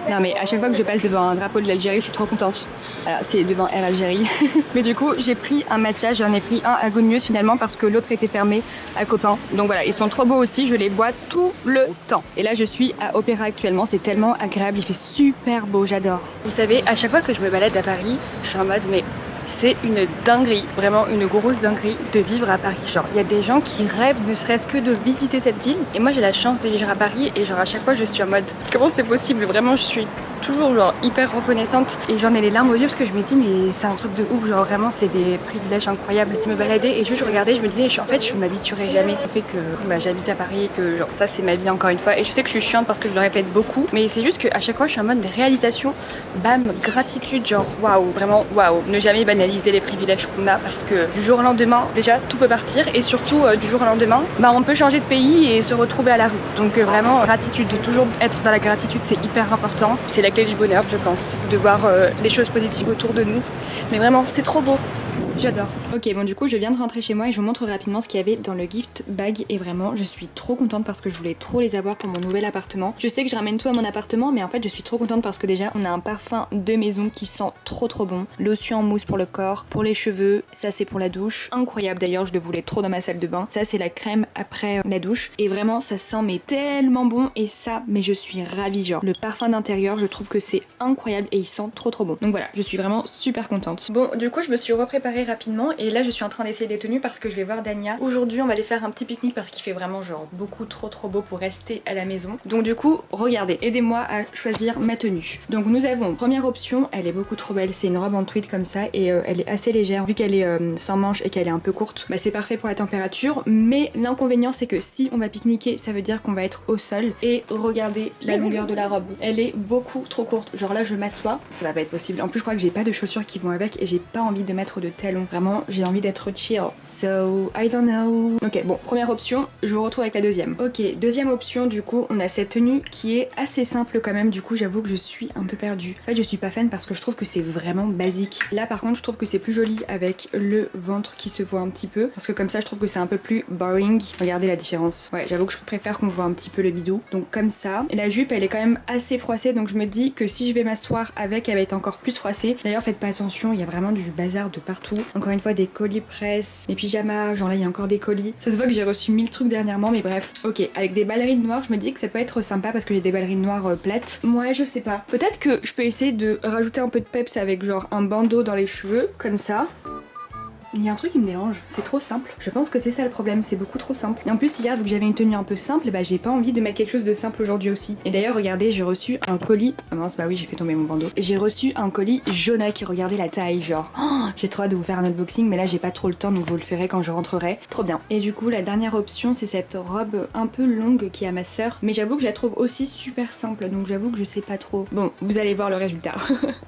Non, mais à chaque fois que je passe devant un drapeau de l'Algérie, je suis trop contente. Voilà, c'est devant Air Algérie. Mais du coup, j'ai pris un matcha. J'en ai pris un à Good News finalement parce que l'autre était fermé à Copain. Donc voilà, ils sont trop beaux aussi. Je les bois tout le temps. Et là, je suis à Opéra actuellement. C'est tellement agréable. Il fait super beau. J'adore. Vous savez, à chaque fois que je me balade à Paris, je suis en mode, mais c'est une dinguerie, vraiment une grosse dinguerie de vivre à Paris. Genre, il y a des gens qui rêvent ne serait-ce que de visiter cette ville. Et moi, j'ai la chance de vivre à Paris et genre à chaque fois, je suis en mode, comment c'est possible? Vraiment, je suis toujours genre hyper reconnaissante et j'en ai les larmes aux yeux parce que je me dis mais c'est un truc de ouf, genre vraiment c'est des privilèges incroyables. Je me baladais et juste je regardais, je me disais en fait je m'habituerai jamais au fait que j'habite à Paris, que genre ça c'est ma vie encore une fois. Et je sais que je suis chiante parce que je le répète beaucoup, mais c'est juste qu'à chaque fois je suis en mode de réalisation, bam, gratitude, genre waouh, vraiment waouh, ne jamais banaliser les privilèges qu'on a parce que du jour au lendemain déjà tout peut partir et surtout du jour au lendemain on peut changer de pays et se retrouver à la rue. Donc vraiment gratitude, de toujours être dans la gratitude, c'est hyper important, c'est la clé du bonheur je pense, de voir les choses positives autour de nous. Mais vraiment c'est trop beau, J'adore. Ok, bon du coup je viens de rentrer chez moi et je vous montre rapidement ce qu'il y avait dans le gift bag et vraiment je suis trop contente parce que je voulais trop les avoir pour mon nouvel appartement. Je sais que je ramène tout à mon appartement mais en fait je suis trop contente parce que déjà on a un parfum de maison qui sent trop bon. Lotion en mousse pour le corps, pour les cheveux, ça c'est pour la douche. Incroyable d'ailleurs, je le voulais trop dans ma salle de bain. Ça c'est la crème après la douche et vraiment ça sent mais tellement bon et ça mais je suis ravie genre. Le parfum d'intérieur je trouve que c'est incroyable et il sent trop bon. Donc voilà, je suis vraiment super contente. Bon du coup je me suis repréparée rapidement et là je suis en train d'essayer des tenues parce que je vais voir Dania. Aujourd'hui on va aller faire un petit pique-nique parce qu'il fait vraiment genre beaucoup trop beau pour rester à la maison. Donc du coup regardez, aidez-moi à choisir ma tenue. Donc nous avons première option, elle est beaucoup trop belle, c'est une robe en tweed comme ça et elle est assez légère vu qu'elle est sans manches et qu'elle est un peu courte. Bah c'est parfait pour la température mais l'inconvénient c'est que si on va pique-niquer ça veut dire qu'on va être au sol et regardez la longueur de la robe. Elle est beaucoup trop courte. Genre là je m'assois, ça va pas être possible. En plus je crois que j'ai pas de chaussures qui vont avec et j'ai pas envie de mettre de talons. Vraiment j'ai envie d'être chill. So I don't know. Ok bon, première option, je vous retrouve avec la deuxième. Ok, deuxième option du coup on a cette tenue qui est assez simple quand même. Du coup j'avoue que je suis un peu perdue. En fait je suis pas fan parce que je trouve que c'est vraiment basique. Là par contre je trouve que c'est plus joli avec le ventre qui se voit un petit peu parce que comme ça je trouve que c'est un peu plus boring. Regardez la différence. Ouais j'avoue que je préfère qu'on voit un petit peu le bidou. Donc comme ça. Et la jupe elle est quand même assez froissée donc je me dis que si je vais m'asseoir avec elle va être encore plus froissée. D'ailleurs faites pas attention, il y a vraiment du bazar de partout. Encore une fois des colis presse, mes pyjamas, genre là il y a encore des colis. Ça se voit que j'ai reçu 1000 trucs dernièrement mais bref. Ok, avec des ballerines noires je me dis que ça peut être sympa parce que j'ai des ballerines noires plates. Moi je sais pas. Peut-être que je peux essayer de rajouter un peu de peps avec genre un bandeau dans les cheveux comme ça. Il y a un truc qui me dérange, c'est trop simple. Je pense que c'est ça le problème, c'est beaucoup trop simple. Et en plus hier vu que j'avais une tenue un peu simple, bah j'ai pas envie de mettre quelque chose de simple aujourd'hui aussi. Et d'ailleurs regardez, j'ai reçu un colis. Ah mince, bah oui j'ai fait tomber mon bandeau. J'ai reçu un colis Jonak, regardez la taille genre. Oh, j'ai trop hâte de vous faire un unboxing mais là j'ai pas trop le temps donc je vous le ferai quand je rentrerai. Trop bien. Et du coup la dernière option c'est cette robe un peu longue qui est à ma sœur. Mais j'avoue que je la trouve aussi super simple donc j'avoue que je sais pas trop. Bon, vous allez voir le résultat.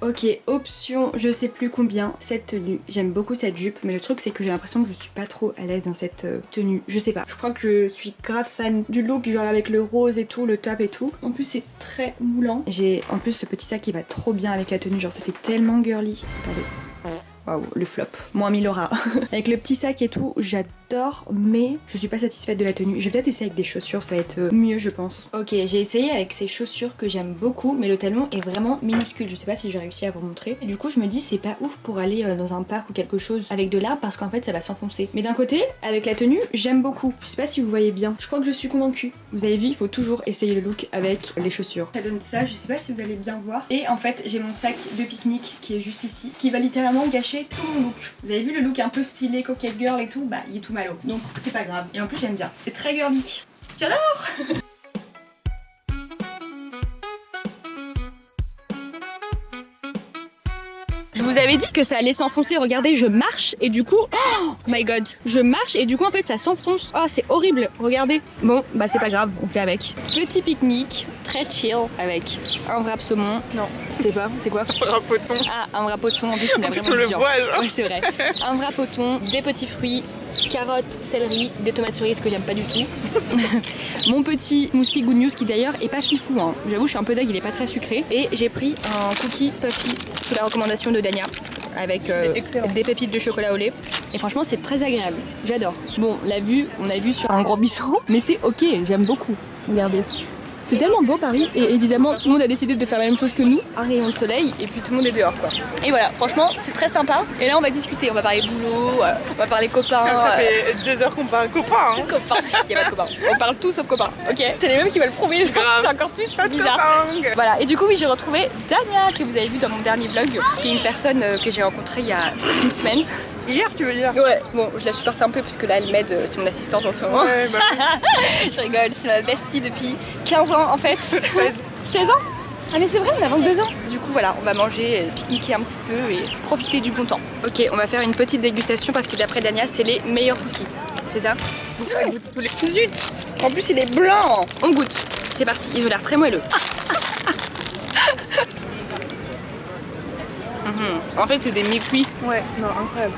Ok, option je sais plus combien, cette tenue. J'aime beaucoup cette jupe mais le truc c'est que j'ai l'impression que je suis pas trop à l'aise dans cette tenue. Je sais pas. Je crois que je suis grave fan du look genre avec le rose et tout, le top et tout. En plus c'est très moulant. J'ai en plus ce petit sac qui va trop bien avec la tenue. Genre ça fait tellement girly. Attendez. Waouh, le flop. Moins 1000 aura. Avec le petit sac et tout, j'adore, mais je suis pas satisfaite de la tenue. Je vais peut-être essayer avec des chaussures, ça va être mieux, je pense. Ok, j'ai essayé avec ces chaussures que j'aime beaucoup, mais le talon est vraiment minuscule. Je sais pas si je vais réussir à vous montrer. Et du coup, je me dis, c'est pas ouf pour aller dans un parc ou quelque chose avec de l'herbe parce qu'en fait, ça va s'enfoncer. Mais d'un côté, avec la tenue, j'aime beaucoup. Je sais pas si vous voyez bien. Je crois que je suis convaincue. Vous avez vu, il faut toujours essayer le look avec les chaussures. Ça donne ça, je sais pas si vous allez bien voir. Et en fait, j'ai mon sac de pique-nique qui est juste ici, qui va littéralement gâcher tout mon look. Vous avez vu le look un peu stylé, coquette girl et tout, bah il est tout malo. Donc c'est pas grave. Et en plus j'aime bien. C'est très girly. J'adore. Je vous avais dit que ça allait s'enfoncer, regardez je marche et du coup, oh my god, je marche et du coup en fait ça s'enfonce. Oh c'est horrible, regardez. Bon bah c'est pas grave, on fait avec. Petit pique-nique, très chill avec un wrap saumon. Non, c'est pas, c'est quoi? Un wrap au thon. Ah un wrap au thon, en plus il m'a vraiment le voit genre. Ouais c'est vrai. Un wrap au thon, des petits fruits, carottes, céleri, des tomates cerises que j'aime pas du tout. Mon petit moussi Good News qui d'ailleurs est pas fifou hein. J'avoue je suis un peu deg, il est pas très sucré. Et j'ai pris un cookie puffy sous la recommandation de Dania avec des pépites de chocolat au lait. Et franchement c'est très agréable, j'adore. Bon la vue, on a vu sur un gros bistrot, mais c'est ok, j'aime beaucoup. Regardez. C'est tellement beau Paris et évidemment tout le monde a décidé de faire la même chose que nous, un rayon de soleil et puis tout le monde est dehors quoi. Et voilà, franchement c'est très sympa. Et là on va discuter, on va parler boulot, on va parler copains. Ça fait 2 heures qu'on parle copains. Hein. Copains, y a pas de copains, on parle tous sauf copains, ok. C'est les mêmes qui veulent prouver, c'est encore plus bizarre. Voilà, et du coup oui j'ai retrouvé Dania que vous avez vu dans mon dernier vlog, qui est une personne que j'ai rencontrée il y a une semaine. Hier tu veux dire? Ouais, bon je la supporte un peu parce que là elle m'aide, c'est mon assistante en ce moment. Ouais, bah oui. Je rigole, c'est ma bestie depuis 15 ans en fait. 16 ans? Ah mais c'est vrai, on a 22 ans. Du coup voilà, on va manger, pique-niquer un petit peu et profiter du bon temps. Ok, on va faire une petite dégustation parce que d'après Dania c'est les meilleurs cookies. C'est ça? Zut! En plus il est blanc. On goûte, c'est parti, ils ont l'air très moelleux. En fait c'est des mi-cuits. Ouais, non, incroyable.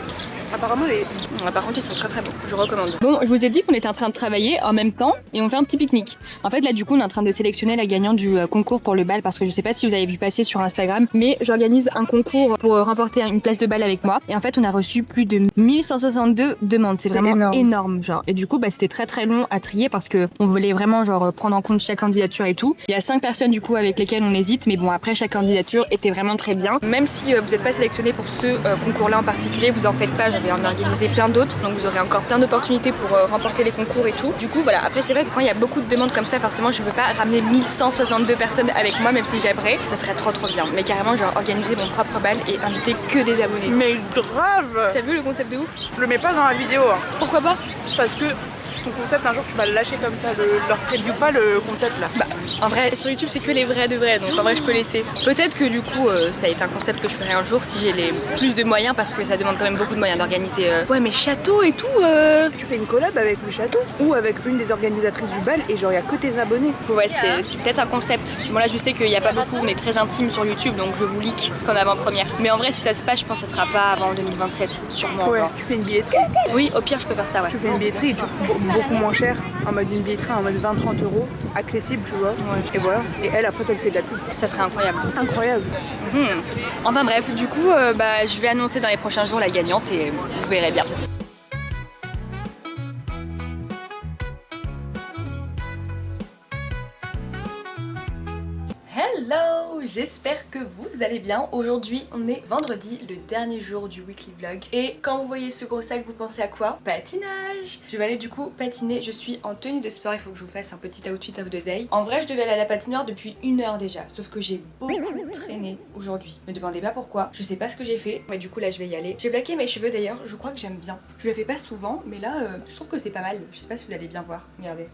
Apparemment, les... Par contre, ils sont très très bons. Je recommande. Bon, je vous ai dit qu'on était en train de travailler en même temps et on fait un petit pique-nique. En fait, là, du coup, on est en train de sélectionner la gagnante du concours pour le bal parce que je sais pas si vous avez vu passer sur Instagram, mais j'organise un concours pour remporter une place de bal avec moi. Et en fait, on a reçu plus de 1162 demandes. C'est vraiment énorme, genre. Et du coup, bah, c'était très très long à trier parce que on voulait vraiment genre prendre en compte chaque candidature et tout. Il y a 5 personnes du coup avec lesquelles on hésite, mais bon, après chaque candidature était vraiment très bien. Même si vous n'êtes pas sélectionné pour ce concours-là en particulier, vous en faites pas. Je vais en organiser plein d'autres, donc vous aurez encore plein d'opportunités pour remporter les concours et tout. Du coup, voilà. Après, c'est vrai que quand il y a beaucoup de demandes comme ça, forcément, je peux pas ramener 1162 personnes avec moi, même si j'aimerais. Ça serait trop bien. Mais carrément, genre organiser mon propre bal et inviter que des abonnés. Mais grave. T'as vu le concept de ouf? Je le mets pas dans la vidéo. Hein. Pourquoi pas? Parce que ton concept, un jour, tu vas le lâcher comme ça. Leur preview pas le concept là. Bah, en vrai, sur YouTube, c'est que les vrais de vrais, donc en vrai, je peux laisser. Peut-être que du coup, ça va être un concept que je ferai un jour si j'ai les plus de moyens, parce que ça demande quand même beaucoup de moyens d'organiser. Ouais, mais château et tout. Tu fais une collab avec le château ou avec une des organisatrices du bal et genre, il y a que tes abonnés. Ouais, c'est peut-être un concept. Bon, là, je sais qu'il y a pas beaucoup, on est très intime sur YouTube, donc je vous leak qu'en avant-première. Mais en vrai, si ça se passe, je pense que ce sera pas avant 2027, sûrement. Ouais, encore. tu fais une billetterie. Oui, au pire, je peux faire ça, ouais. Tu fais une billetterie et tu beaucoup moins cher, en mode une billetterie en mode 20-30 euros, accessible, tu vois. Ouais. Et voilà. Et elle, après, ça lui fait de la pub. Ça serait incroyable. Incroyable. Enfin bref, du coup, bah, je vais annoncer dans les prochains jours la gagnante et vous verrez bien. Hello, j'espère que vous allez bien. Aujourd'hui on est vendredi, le dernier jour du weekly vlog. Et quand vous voyez ce gros sac, vous pensez à quoi? Patinage. Je vais aller du coup patiner, je suis en tenue de sport, il faut que je vous fasse un petit outfit of the day. En vrai je devais aller à la patinoire depuis 1 heure déjà, sauf que j'ai beaucoup traîné aujourd'hui. Me demandez pas pourquoi, je sais pas ce que j'ai fait, mais du coup là je vais y aller. J'ai plaqué mes cheveux d'ailleurs, je crois que j'aime bien. Je le fais pas souvent, mais là je trouve que c'est pas mal. Je sais pas si vous allez bien voir, regardez.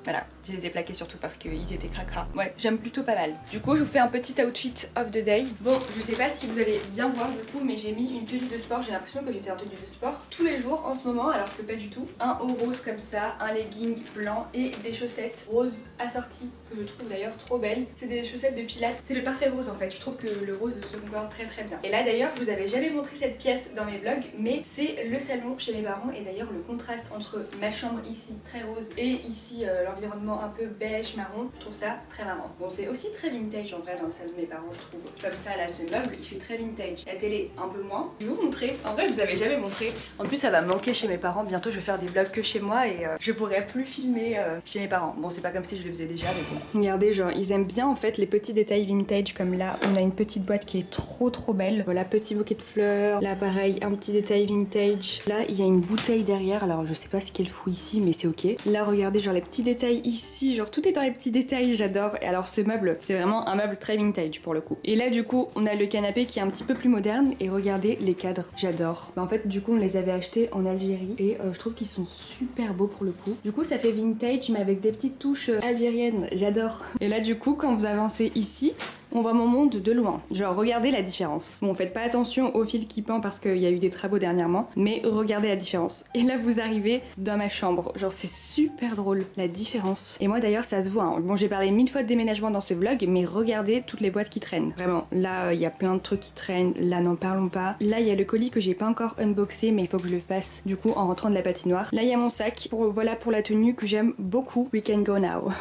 Voilà, je les ai plaqués surtout parce qu'ils étaient cracra. Ouais, j'aime plutôt pas mal. Du coup, je vous fais un petit outfit of the day. Bon, je sais pas si vous allez bien voir du coup, mais j'ai mis une tenue de sport. J'ai l'impression que j'étais en tenue de sport tous les jours en ce moment, alors que pas du tout. Un haut rose comme ça, un legging blanc et des chaussettes roses assorties que je trouve d'ailleurs trop belles. C'est des chaussettes de pilates. C'est le parfait rose en fait. Je trouve que le rose se concorde très bien. Et là d'ailleurs, je vous avais jamais montré cette pièce dans mes vlogs, mais c'est le salon chez mes parents. Et d'ailleurs, le contraste entre ma chambre ici très rose et ici l'environnement un peu beige marron, je trouve ça très marrant. Bon, c'est aussi très vintage en vrai dans le salon de mes parents, je trouve. Comme ça là, ce meuble il fait très vintage. La télé un peu moins. Je vais vous montrer. En vrai, je vous avais jamais montré. En plus, ça va me manquer chez mes parents. Bientôt, je vais faire des vlogs que chez moi et je pourrai plus filmer chez mes parents. Bon, c'est pas comme si je le faisais déjà, mais bon. Regardez, genre ils aiment bien en fait les petits détails vintage, comme là, on a une petite boîte qui est trop belle. Voilà, petit bouquet de fleurs. Là, pareil, un petit détail vintage. Là, il y a une bouteille derrière. Alors, je sais pas ce qu'elle fout ici, mais c'est ok. Là, regardez, genre les petits détails ici, genre tout est dans les petits détails, j'adore. Et alors ce meuble, c'est vraiment un meuble très vintage pour le coup. Et là du coup, on a le canapé qui est un petit peu plus moderne et regardez les cadres, j'adore. Bah, en fait du coup, on les avait achetés en Algérie et je trouve qu'ils sont super beaux pour le coup. Du coup, ça fait vintage mais avec des petites touches algériennes, j'adore. Et là du coup, quand vous avancez ici, on voit mon monde de loin. Genre, regardez la différence. Bon, faites pas attention au fil qui pend parce qu'il y a eu des travaux dernièrement, mais regardez la différence. Et là, vous arrivez dans ma chambre. Genre, c'est super drôle, la différence. Et moi, d'ailleurs, ça se voit. Hein. Bon, j'ai parlé 1000 fois de déménagement dans ce vlog, mais regardez toutes les boîtes qui traînent. Vraiment, là, il y a plein de trucs qui traînent. Là, n'en parlons pas. Là, il y a le colis que j'ai pas encore unboxé, mais il faut que je le fasse, du coup, en rentrant de la patinoire. Là, il y a mon sac. Voilà pour la tenue que j'aime beaucoup. We can go now.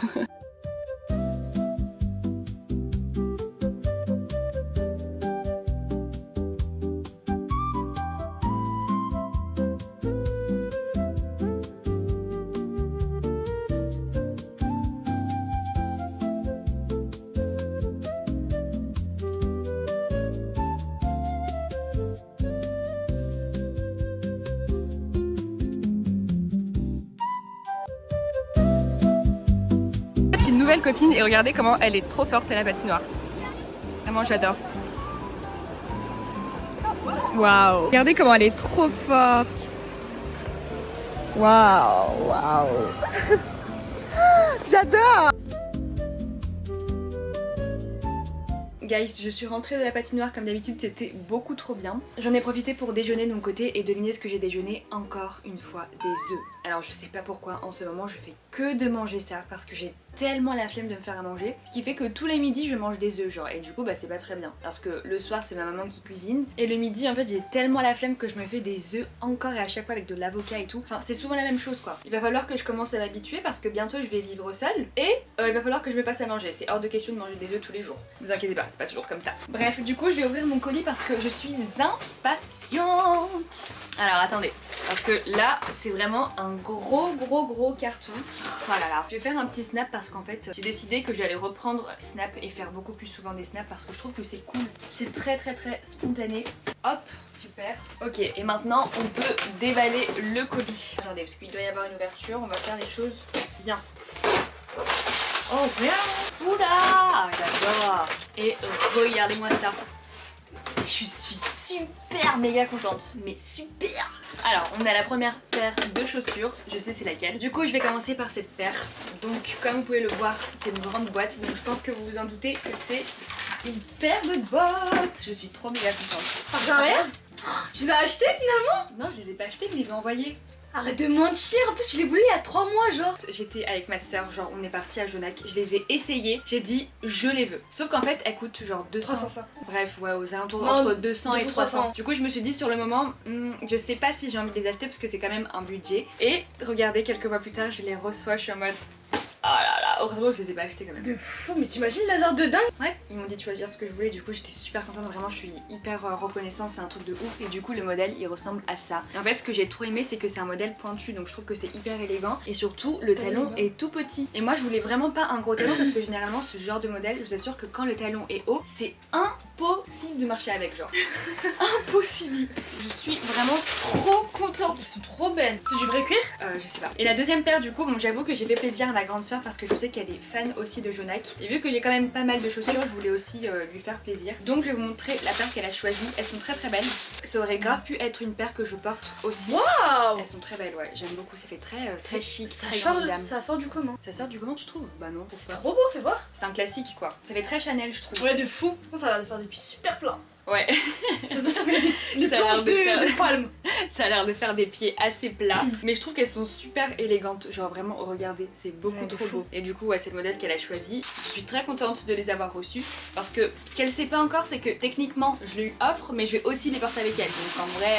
Une nouvelle copine et regardez comment elle est trop forte à la patinoire. Vraiment, j'adore. Waouh! Regardez comment elle est trop forte. Waouh, waouh. J'adore! Guys, je suis rentrée de la patinoire comme d'habitude, c'était beaucoup trop bien. J'en ai profité pour déjeuner de mon côté et devinez ce que j'ai déjeuné encore une fois, des œufs. Alors je sais pas pourquoi en ce moment je fais que de manger ça parce que j'ai tellement la flemme de me faire à manger, ce qui fait que tous les midis je mange des œufs genre, et du coup bah c'est pas très bien parce que le soir c'est ma maman qui cuisine et le midi en fait j'ai tellement la flemme que je me fais des œufs encore et à chaque fois avec de l'avocat et tout. Enfin c'est souvent la même chose quoi. Il va falloir que je commence à m'habituer parce que bientôt je vais vivre seule et il va falloir que je me passe à manger. C'est hors de question de manger des œufs tous les jours. Vous inquiétez pas, c'est pas toujours comme ça. Bref, du coup je vais ouvrir mon colis parce que je suis impatiente. Alors attendez, parce que là c'est vraiment un gros carton. Oh là là. Je vais faire un petit snap parce qu'en fait j'ai décidé que j'allais reprendre Snap et faire beaucoup plus souvent des snaps parce que je trouve que c'est cool. C'est très spontané. Hop, super. Ok, et maintenant on peut déballer le colis. Attendez, parce qu'il doit y avoir une ouverture, on va faire les choses bien. Oh bien. Oula, j'adore. Et regardez-moi ça. Je suis super méga contente, mais super. Alors on a la première paire de chaussures, je sais c'est laquelle. Du coup je vais commencer par cette paire. Donc comme vous pouvez le voir, c'est une grande boîte, donc je pense que vous vous en doutez que c'est une paire de bottes. Je suis trop méga contente. Ah sérieux? Tu les as achetées finalement? Non, je les ai pas achetées, mais ils les ont envoyées. Arrête de mentir, en plus tu les voulais il y a 3 mois genre. J'étais avec ma soeur, genre on est parti à Genac, je les ai essayées, j'ai dit je les veux. Sauf qu'en fait elles coûtent genre 200. 300. Bref, ouais, aux alentours Non, entre 200 et 300. 300. Du coup je me suis dit sur le moment, je sais pas si j'ai envie de les acheter parce que c'est quand même un budget. Et regardez, quelques mois plus tard je les reçois, je suis en mode oh là là, heureusement que je les ai pas achetés quand même. De fou, mais t'imagines Lazare de dingue? Ouais, ils m'ont dit de choisir ce que je voulais, du coup j'étais super contente, vraiment je suis hyper reconnaissante, c'est un truc de ouf et du coup le modèle il ressemble à ça. Et en fait ce que j'ai trop aimé c'est que c'est un modèle pointu donc je trouve que c'est hyper élégant et surtout le talon est tout petit. Et moi je voulais vraiment pas un gros talon parce que généralement ce genre de modèle, je vous assure que quand le talon est haut, c'est impossible de marcher avec genre. Impossible. Je suis vraiment trop contente. Elles sont trop belles. C'est du vrai cuir? Je sais pas. Et la deuxième paire du coup, bon j'avoue que j'ai fait plaisir à ma grande soeur parce que je sais qu'elle est fan aussi de Genac. Et vu que j'ai quand même pas mal de chaussures, je voulais aussi lui faire plaisir. Donc je vais vous montrer la paire qu'elle a choisie. Elles sont très belles. Ça aurait grave pu être une paire que je porte aussi. Waouh! Elles sont très belles, ouais. J'aime beaucoup. Ça fait très chic, Ça très sort, grande dame. ça sort du comment? Ça sort du comment tu trouves? Bah non. C'est Pourquoi? trop beau, fais voir. C'est un classique quoi. Ça fait très Chanel je trouve. Ouais, de fou. Ça a l'air de faire des pieds super plats. Ouais. Ça fait des Ça a l'air planches de faire- de palme. Ça a l'air de faire des pieds assez plats, mais je trouve qu'elles sont super élégantes. Genre vraiment, regardez, c'est beaucoup Ouais, de trop fou. beau. Et du coup, ouais, c'est le modèle qu'elle a choisi. Je suis très contente de les avoir reçus parce que ce qu'elle sait pas encore, c'est que techniquement, je lui offre, mais je vais aussi les porter avec elle. Donc en vrai,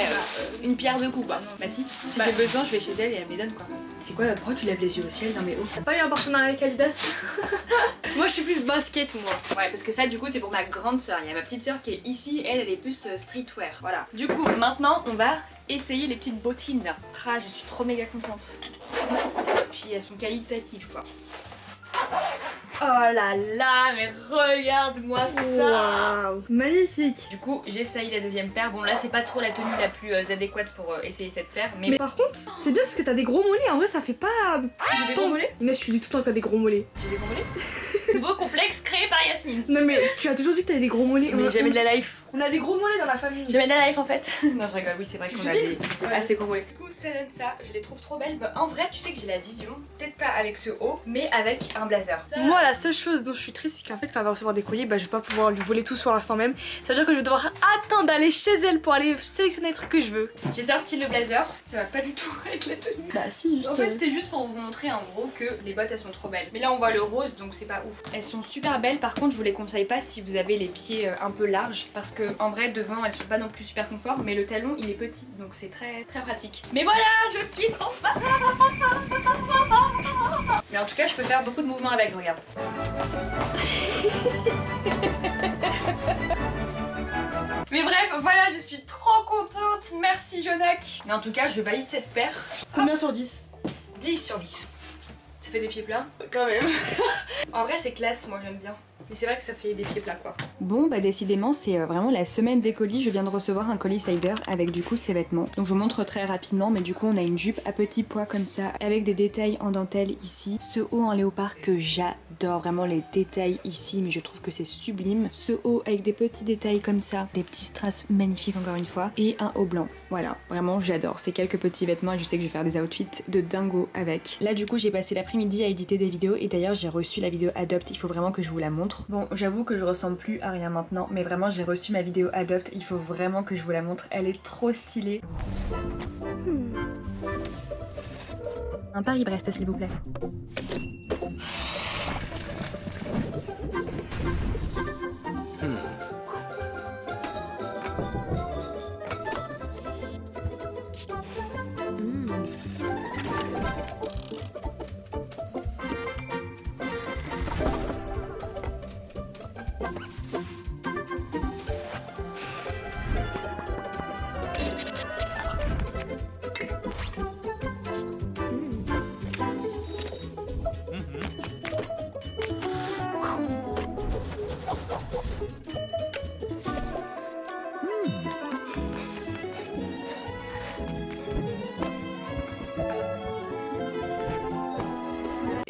une pierre deux coups quoi. Bah si j'ai besoin, je vais chez elle et elle me les donne quoi. C'est quoi? Pourquoi tu lèves les yeux au ciel? Non mais oh. T'as pas eu un partenariat avec Adidas? Moi je suis plus basket moi. Ouais, parce que ça du coup c'est pour ma grande soeur. Il y a ma petite soeur qui est ici, elle est plus streetwear. Voilà. Du coup, maintenant on va essayer les petites bottines. Ah, je suis trop méga contente. Puis elles sont qualitatives quoi. Oh là là, mais regarde-moi ça! Waouh, magnifique. Du coup, j'essaye la deuxième paire. Bon, là, c'est pas trop la tenue la plus adéquate pour essayer cette paire, mais Par contre, c'est bien parce que t'as des gros mollets. En vrai, ça fait pas. j'ai des gros mollets. Inès, tu dis tout le temps que t'as des gros mollets. J'ai des gros mollets. Nouveau complexe créé par Yasmine. Non, mais tu as toujours dit que t'avais des gros mollets. Mais jamais de la life. On a des gros mollets dans la famille. Jamais de la life en fait. Non, je rigole, oui, c'est vrai qu'on a des Ouais. assez gros mollets. Du coup, ça donne ça. Je les trouve trop belles. Bah, en vrai, tu sais que j'ai la vision, peut-être pas avec ce haut, mais avec un blazer. Moi, la seule chose dont je suis triste, c'est qu'en fait, quand elle va recevoir des colis, bah, je vais pas pouvoir lui voler tout sur l'instant même. Ça veut dire que je vais devoir attendre d'aller chez elle pour aller sélectionner les trucs que je veux. J'ai sorti le blazer. Ça va pas du tout avec la tenue. Bah, si, juste. En fait, c'était juste pour vous montrer en gros que les bottes elles sont trop belles. Mais là, on voit le rose donc c'est pas ouf. Elles sont super belles. Par contre, je vous les conseille pas si vous avez les pieds un peu larges parce que en vrai, devant elles sont pas non plus super confort. Mais le talon il est petit donc c'est très pratique. Mais voilà, je suis trop fan. Mais en tout cas, je peux faire beaucoup de mouvements avec. Regarde. Mais bref, voilà, je suis trop contente. Merci Genac. Mais en tout cas, je valide cette paire. Combien sur 10? 10 sur 10. Ça fait des pieds plats. Quand même. En vrai c'est classe, moi j'aime bien. Mais c'est vrai que ça fait des pieds plats quoi. Bon bah décidément c'est vraiment la semaine des colis. Je viens de recevoir un colis Cider avec du coup ses vêtements. Donc je vous montre très rapidement, mais du coup on a une jupe à petits pois comme ça avec des détails en dentelle ici. Ce haut en léopard que j'adore, vraiment les détails ici, mais je trouve que c'est sublime. Ce haut avec des petits détails comme ça, des petits strass magnifiques encore une fois, et un haut blanc. Voilà, vraiment j'adore. Ces quelques petits vêtements et je sais que je vais faire des outfits de dingo avec. Là du coup j'ai passé l'après-midi à éditer des vidéos et d'ailleurs j'ai reçu la vidéo Adopt, il faut vraiment que je vous la montre. Bon, j'avoue que je ressemble plus à rien maintenant, mais vraiment j'ai reçu ma vidéo Adopt, il faut vraiment que je vous la montre, elle est trop stylée. Un Paris-Brest s'il vous plaît.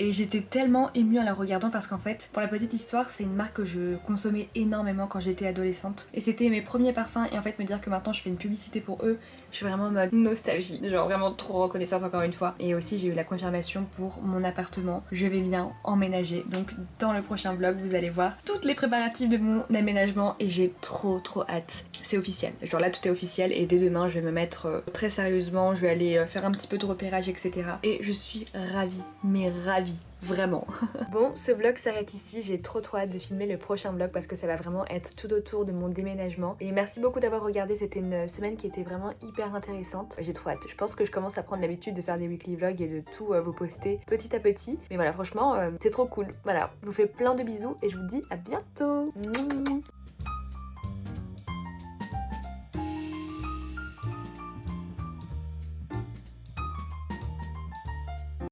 et j'étais tellement émue en la regardant parce qu'en fait, pour la petite histoire, c'est une marque que je consommais énormément quand j'étais adolescente et c'était mes premiers parfums et en fait me dire que maintenant je fais une publicité pour eux, je suis vraiment en mode nostalgie, genre vraiment trop reconnaissante encore une fois. Et aussi j'ai eu la confirmation pour mon appartement, je vais bien emménager, donc dans le prochain vlog vous allez voir toutes les préparatifs de mon aménagement et j'ai trop hâte. C'est officiel, genre là tout est officiel et dès demain je vais me mettre très sérieusement, je vais aller faire un petit peu de repérage etc. Et je suis ravie, mais ravie. Vraiment. Bon, ce vlog s'arrête ici, j'ai trop hâte de filmer le prochain vlog parce que ça va vraiment être tout autour de mon déménagement. Et merci beaucoup d'avoir regardé, c'était une semaine qui était vraiment hyper intéressante. J'ai trop hâte, je pense que je commence à prendre l'habitude de faire des weekly vlogs et de tout vous poster petit à petit. Mais voilà, franchement, c'est trop cool. Voilà, je vous fais plein de bisous et je vous dis à bientôt. Mouah.